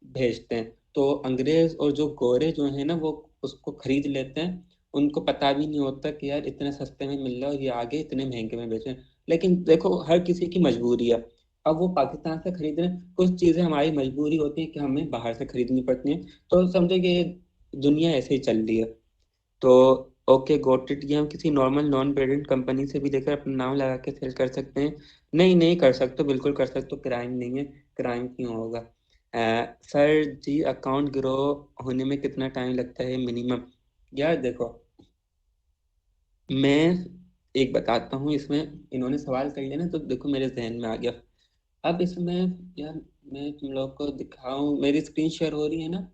भेजते हैं, तो अंग्रेज और जो गोरे जो है ना वो उसको खरीद लेते हैं, उनको पता भी नहीं होता कि यार इतने सस्ते में मिल रहा है और ये आगे इतने महंगे में बेच रहे हैं। लेकिन देखो हर किसी की मजबूरी है, अब वो पाकिस्तान से खरीद रहे हैं, कुछ चीजें हमारी मजबूरी होती है कि हमें बाहर से खरीदनी पड़ती हैं, तो समझे कि ये दुनिया ऐसे ही चल रही है। तो ओके गॉट इट, ये हम किसी नॉर्मल नॉन ब्रांडेड कंपनी से भी लेकर अपना नाम लगा के सेल कर सकते हैं। नहीं नहीं कर सकते, बिल्कुल कर सकते हो, क्राइम नहीं है, क्राइम क्यों होगा। सर जी अकाउंट ग्रो होने में कितना टाइम लगता है मिनिमम। यार देखो मैं एक बताता हूँ इसमें, इन्होंने सवाल कर लिया ना तो देखो मेरे जहन में आ गया। अब इसमें यार मैं तुम लोग को दिखाऊं, मेरी स्क्रीन शेयर हो रही है ना,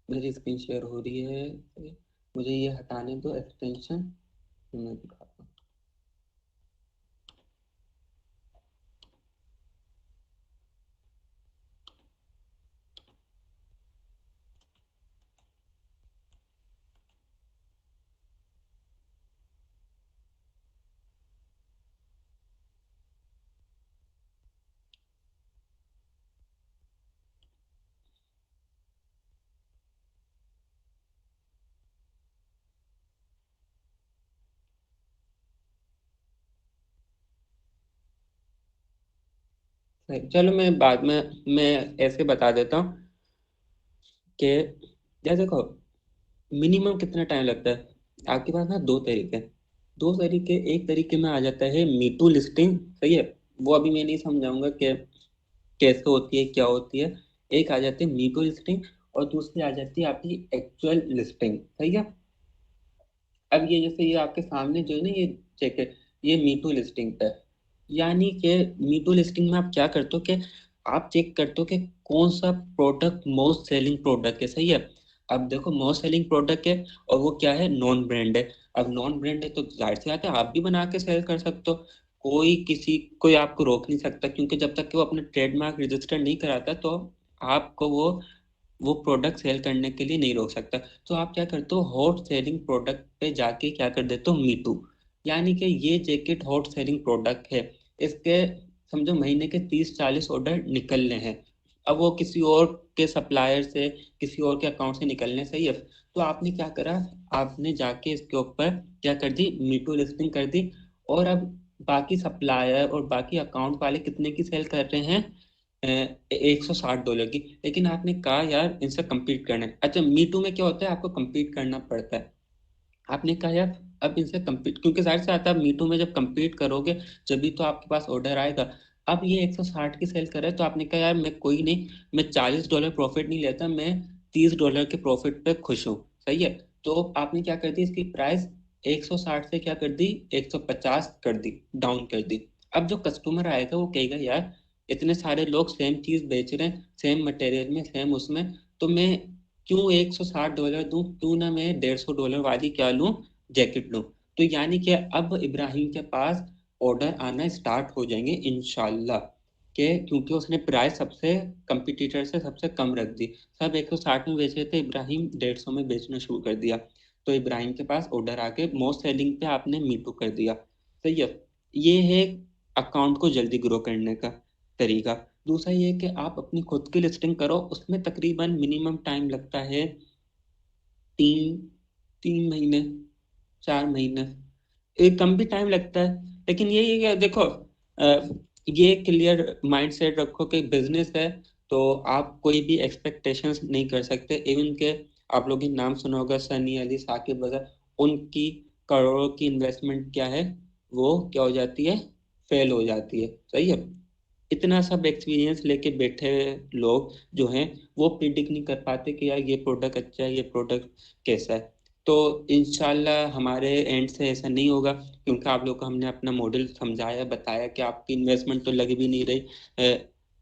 मेरी स्क्रीन शेयर हो रही है, मुझे ये हटाने दो एक्सटेंशन, मैं दिखाता हूँ। चलो मैं बाद में मैं ऐसे बता देता हूँ कि यार देखो मिनिमम कितना टाइम लगता है। आपके पास ना दो तरीके हैं, दो तरीके, एक तरीके में आ जाता है मीटू लिस्टिंग, सही है, वो अभी मैं नहीं समझाऊंगा कि कैसे होती है क्या होती है। एक आ जाती है मीटू लिस्टिंग और दूसरी आ जाती है आपकी एक्चुअल लिस्टिंग, सही है। अब ये जैसे ये आपके सामने जो है ना ये चेक है, ये मीटू लिस्टिंग पे है। यानी कि मीटू लिस्टिंग में आप क्या करते हो कि आप चेक करते हो कि कौन सा प्रोडक्ट मोस्ट सेलिंग प्रोडक्ट है, सही है। अब देखो मोस्ट सेलिंग प्रोडक्ट है और वो क्या है, नॉन ब्रांड है। अब नॉन ब्रांड है तो जाहिर सी बात है आप भी बना के सेल कर सकते हो। कोई आपको रोक नहीं सकता, क्योंकि जब तक कि वो अपना ट्रेडमार्क रजिस्टर नहीं कराता तो आपको वो प्रोडक्ट सेल करने के लिए नहीं रोक सकता। तो आप क्या करते हो, हॉट सेलिंग प्रोडक्ट पे जाके क्या कर देते हो, मीटू। यानी कि ये जैकेट हॉट सेलिंग प्रोडक्ट है, इसके समझो महीने के 30-40 ऑर्डर निकलने हैं। अब वो किसी और के सप्लायर से, किसी और के अकाउंट से निकलने, सही है। तो आपने क्या करा, आपने जाके इसके ऊपर क्या कर दी, मीटू लिस्टिंग कर दी। और अब बाकी सप्लायर और बाकी अकाउंट वाले कितने की सेल कर रहे हैं, $160 की। लेकिन आपने कहा यार इनसे compete करना है। अच्छा, मीटू में क्या होता है, आपको compete करना पड़ता है। आपने कहा यार अब इनसे compete, क्योंकि जाहिर सी बात है आप मीटू में जब compete करोगे जब तो आपके पास ऑर्डर आएगा। अब ये 160 की सेल कर रहा है, तो आपने कहा यार मैं कोई नहीं, मैं $40 प्रॉफिट नहीं लेता, मैं $30 के प्रॉफिट पे खुश हूँ, सही है। तो आपने क्या कर दी, इसकी प्राइस 160 से क्या कर दी, 150 कर दी, डाउन कर दी। अब जो कस्टमर आएगा वो कहेगा यार इतने सारे लोग सेम चीज बेच रहे हैं, सेम मटेरियल में, सेम उसमें, तो मैं क्यों $160 दूं, क्यों ना मैं $150 वाली क्या लूं, जैकेट लूं। तो यानी कि अब इब्राहिम के पास ऑर्डर आना स्टार्ट हो जाएंगे इंशाल्लाह, के क्योंकि उसने प्राइस सबसे कंपटीटर से सबसे कम रख दी। सब 160 में बेच रहे थे, इब्राहिम 150 में बेचना शुरू कर दिया। तो इब्राहिम के पास ऑर्डर आके मोस्ट सेलिंग पे आपने मीटू कर दिया, सही है। ये है अकाउंट को जल्दी ग्रो करने का तरीका। दूसरा ये कि आप अपनी खुद की लिस्टिंग करो, उसमें तकरीबन मिनिमम टाइम लगता है 3 3 महीने, 4 महीने, एक कम भी टाइम लगता है। लेकिन यही है कि देखो, ये क्लियर माइंडसेट रखो कि बिजनेस है, तो आप कोई भी एक्सपेक्टेशंस नहीं कर सकते। इवन के आप लोग नाम सुना होगा सनी अली, साकिब वगैरह, उनकी करोड़ों की इन्वेस्टमेंट क्या है, वो क्या हो जाती है, फेल हो जाती है, सही है। इतना सब एक्सपीरियंस लेके बैठे लोग जो हैं वो प्रिडिक्ट नहीं कर पाते कि यार ये प्रोडक्ट अच्छा है, ये प्रोडक्ट कैसा है। तो इंशाल्लाह हमारे एंड से ऐसा नहीं होगा, क्योंकि आप लोग को हमने अपना मॉडल समझाया, बताया कि आपकी इन्वेस्टमेंट तो लग भी नहीं रही,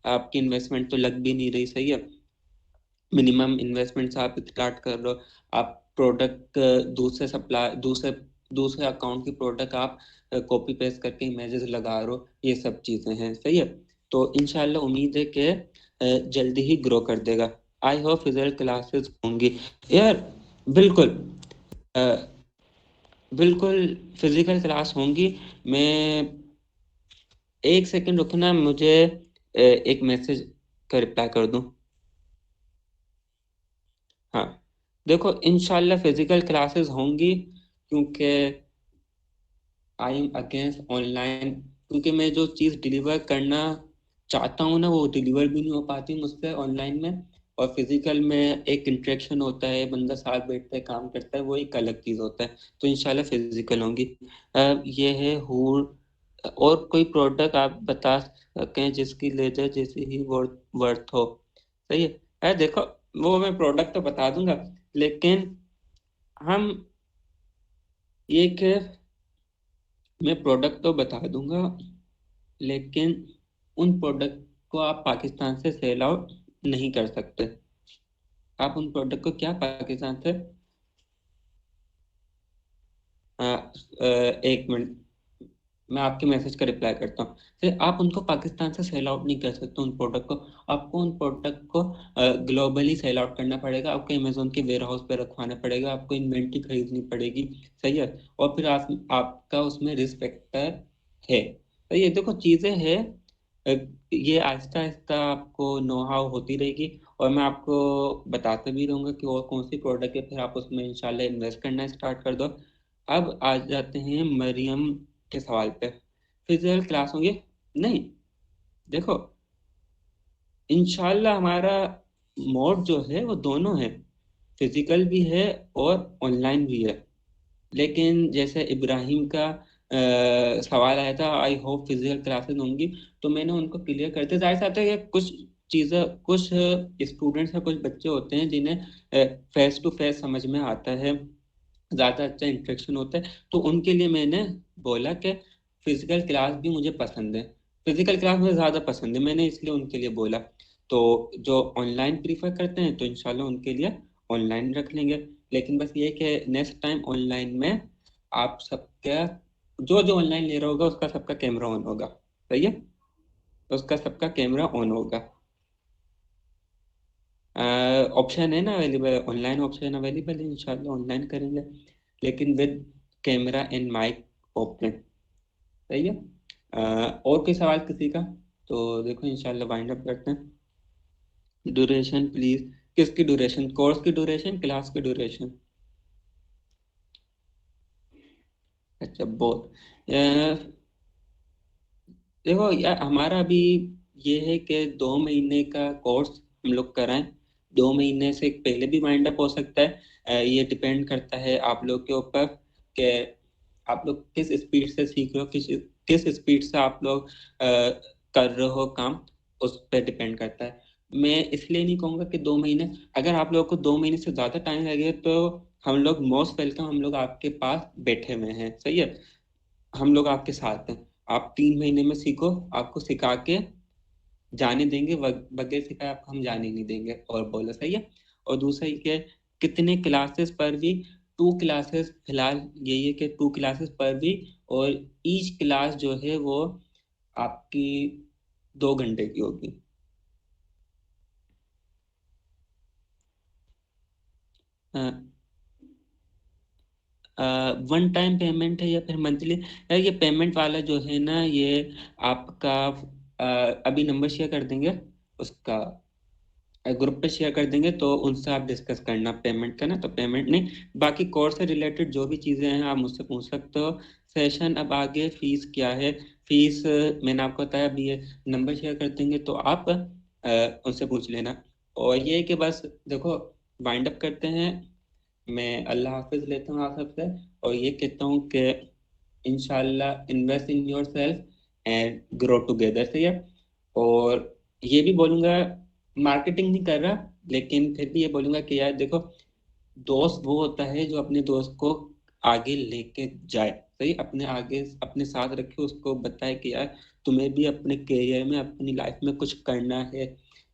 आपकी इन्वेस्टमेंट तो लग भी नहीं रही, सही है। मिनिमम इन्वेस्टमेंट से आप स्टार्ट कर रहे हो, आप प्रोडक्ट दूसरे सप्लाई, दूसरे दूसरे अकाउंट की प्रोडक्ट आप कॉपी पेस्ट करके इमेजेस लगा रहे हो, ये सब चीजें हैं, सही है। तो इंशाल्लाह उम्मीद है कि जल्दी ही ग्रो कर देगा। आई होप फिजिकल क्लासेस होंगी यार, बिल्कुल, अ, बिल्कुल फिजिकल क्लास होंगी। मैं एक सेकंड रुकना, मुझे एक मैसेज का रिप्लाई कर दूं। हाँ, देखो इंशाल्लाह फिजिकल क्लासेस होंगी, क्योंकि आई एम अगेंस्ट ऑनलाइन, क्योंकि मैं जो चीज़ डिलीवर करना चाहता हूँ ना वो डिलीवर भी नहीं हो पाती मुझसे ऑनलाइन में। और फिजिकल में एक इंटरेक्शन होता है, बंदा साथ बैठता है, काम करता है, वो एक अलग चीज़ होता है। तो इंशाल्लाह फिजिकल होंगी। ये है हूर। और कोई प्रोडक्ट आप बता सकें जिसकी लेजर जैसी ही वर्थ हो, सही है। देखो, वो मैं प्रोडक्ट तो बता दूंगा, लेकिन हम एक, मैं प्रोडक्ट तो बता दूंगा, लेकिन उन प्रोडक्ट को आप पाकिस्तान से सेल आउट नहीं कर सकते। आप उन प्रोडक्ट को क्या पाकिस्तान से, एक मिनट, मैं आपके मैसेज का रिप्लाई करता हूँ। फिर आप उनको पाकिस्तान से सेल आउट नहीं कर सकते उन प्रोडक्ट को। आपको उन प्रोडक्ट को ग्लोबली सेल आउट करना पड़ेगा, आपको अमेजोन के वेयर हाउस पे रखवाना पड़ेगा, आपको इन्वेंट्री खरीदनी पड़ेगी, सही है। और फिर आपका उसमें रिस्क फैक्टर है, सही है। देखो चीजें हैं, अ, ये आहिस्ता आहिस्ता आपको नो हाउ होती रहेगी, और मैं आपको बताता भी रहूंगा कि और कौन सी प्रोडक्ट है, फिर आप उसमें इंशाल्लाह इन्वेस्ट करना स्टार्ट कर दो। अब आ जाते हैं मरियम के सवाल पे, फिजिकल क्लास होंगे, नहीं, देखो इंशाल्लाह हमारा मोड जो है वो दोनों है, फिजिकल भी है और ऑनलाइन भी है। लेकिन जैसे इब्राहिम का सवाल आया था, आई होप फिजिकल क्लासेस होंगी, तो मैंने उनको क्लियर करते, जाहिर सा है कि कुछ चीज़ें, कुछ स्टूडेंट्स या कुछ बच्चे होते हैं जिन्हें फेस टू फेस समझ में आता है, ज़्यादा अच्छा इंटरेक्शन होता है, तो उनके लिए मैंने बोला कि फिजिकल क्लास भी मुझे पसंद है, फिजिकल क्लास मुझे ज़्यादा पसंद है, मैंने इसलिए उनके लिए बोला। तो जो ऑनलाइन प्रीफर करते हैं तो इंशाल्लाह उनके लिए ऑनलाइन रख लेंगे। लेकिन बस ये कि नेक्स्ट टाइम ऑनलाइन में आप सबका, जो जो ऑनलाइन ले रहा होगा उसका सबका कैमरा ऑन होगा, सही है, उसका सबका कैमरा ऑन होगा। ऑप्शन है ना अवेलेबल, ऑनलाइन ऑप्शन अवेलेबल है, इंशाल्लाह ऑनलाइन करेंगे, लेकिन with camera and mic open, सही है। और कोई सवाल किसी का? तो देखो इंशाल्लाह वाइंड अप करते हैं। ड्यूरेशन प्लीज, किसकी ड्यूरेशन, कोर्स की ड्यूरेशन, क्लास की ड्यूरेशन? अच्छा बहुत। देखो यार हमारा अभी ये है कि 2 महीने का कोर्स हम लोग कराएं, 2 महीने से पहले भी वाइंड अप हो सकता है। ये डिपेंड करता है आप लोग के ऊपर कि आप लोग किस स्पीड से सीख रहे हो, किस किस स्पीड से आप लोग कर रहे हो काम, उस पर डिपेंड करता है। मैं इसलिए नहीं कहूँगा कि 2 महीने, अगर आप लोगों को 2 महीने से ज़्यादा टाइम लगे तो हम लोग मोस्ट वेलकम, हम लोग आपके पास बैठे हुए हैं, सही है, हम लोग आपके साथ हैं। आप 3 महीने में सीखो, आपको सिखा के जाने देंगे, बगैर सिखाए आपको हम जाने नहीं देंगे, और बोलो सही है। और दूसरा ये कि कितने क्लासेस पर भी, 2 क्लासेस फिलहाल यही है कि 2 क्लासेस पर भी, और ईच क्लास जो है वो आपकी 2 घंटे की होगी। वन टाइम पेमेंट है या फिर मंथली? ये पेमेंट वाला जो है ना, ये आपका अभी नंबर शेयर कर देंगे उसका, ग्रुप पे शेयर कर देंगे, तो उनसे आप डिस्कस करना पेमेंट का ना, तो पेमेंट नहीं, बाकी कोर्स से रिलेटेड जो भी चीज़ें हैं आप मुझसे पूछ सकते हो। सेशन अब आगे फीस क्या है, फीस मैंने आपको बताया, अभी ये नंबर शेयर कर देंगे तो आप उनसे पूछ लेना। और ये है कि बस देखो वाइंड अप करते हैं, मैं अल्लाह हाफिज लेता हूँ आप सबसे, और ये कहता हूँ कि इंशाल्लाह invest in your self and grow together, सही है। और ये भी बोलूंगा, मार्केटिंग नहीं कर रहा, लेकिन फिर भी ये बोलूंगा कि यार देखो, दोस्त वो होता है जो अपने दोस्त को आगे लेके जाए, सही, अपने आगे अपने साथ रखे, उसको बताए कि यार तुम्हें भी अपने करियर में, अपनी लाइफ में कुछ करना है।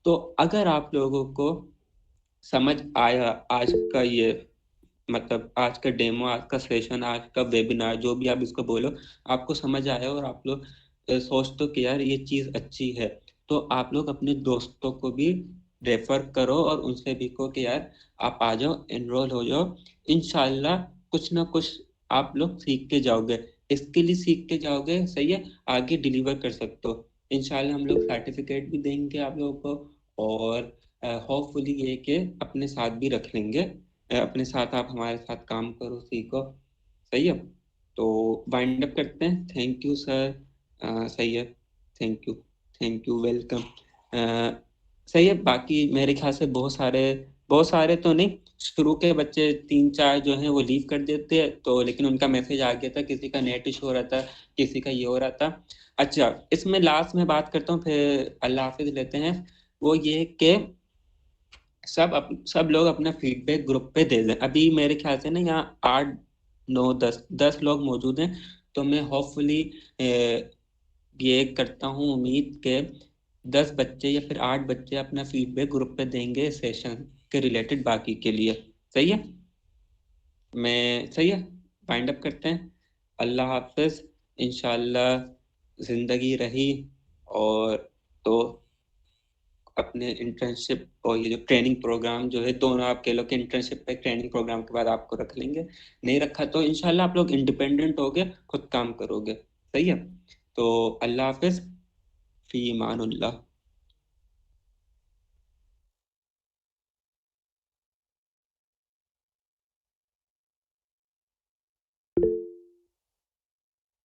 तो अगर आप लोगों को समझ आया आज का ये, मतलब आज का डेमो, आज का सेशन, आज का वेबिनार, जो भी आप इसको बोलो, आपको समझ आया और आप लोग सोचते हो कि यार ये चीज अच्छी है, तो आप लोग अपने दोस्तों को भी रेफर करो और उनसे भी कहो कि यार आप आ जाओ, एनरोल हो जाओ, इंशाल्लाह कुछ ना कुछ आप लोग सीख के जाओगे, इसके लिए सीख के जाओगे, सही है, आगे डिलीवर कर सकते हो। इंशाल्लाह हम लोग सर्टिफिकेट भी देंगे आप लोगों को, और होपफुली ये कि अपने साथ भी रख लेंगे, अपने साथ आप हमारे साथ काम करो, सीखो, सही है। तो वाइंड अप करते हैं, थैंक यू सर, सही है, thank you, thank you, welcome. सही है, बाकी मेरे ख्याल से बहुत सारे तो नहीं, शुरू के बच्चे 3 4 जो हैं वो लीव कर देते हैं, तो लेकिन उनका मैसेज आ गया था, किसी का नेट इशू हो रहा था, किसी का ये हो रहा था। अच्छा, इसमें लास्ट में बात करता हूँ, फिर अल्लाह हाफिज लेते हैं। वो ये कि सब लोग अपना फीडबैक ग्रुप पे दे दें, अभी मेरे ख्याल से ना यहाँ 8 9 10 लोग मौजूद हैं, तो मैं होपफुली ये करता हूँ उम्मीद के 10 बच्चे या फिर 8 बच्चे अपना फीडबैक ग्रुप पे देंगे सेशन के रिलेटेड, बाकी के लिए, सही है। मैं सही है, वाइंड अप करते हैं, अल्लाह हाफिज, इंशाल्लाह जिंदगी रही और तो अपने इंटर्नशिप और ये जो ट्रेनिंग प्रोग्राम जो है, दोनों आप कह लो कि इंटर्नशिप पे ट्रेनिंग प्रोग्राम के बाद आपको रख लेंगे, नहीं रखा तो इंशाल्लाह आप लोग इंडिपेंडेंट होगे, खुद काम करोगे, सही है। तो अल्लाह हाफिज, फी ईमानुल्लाह।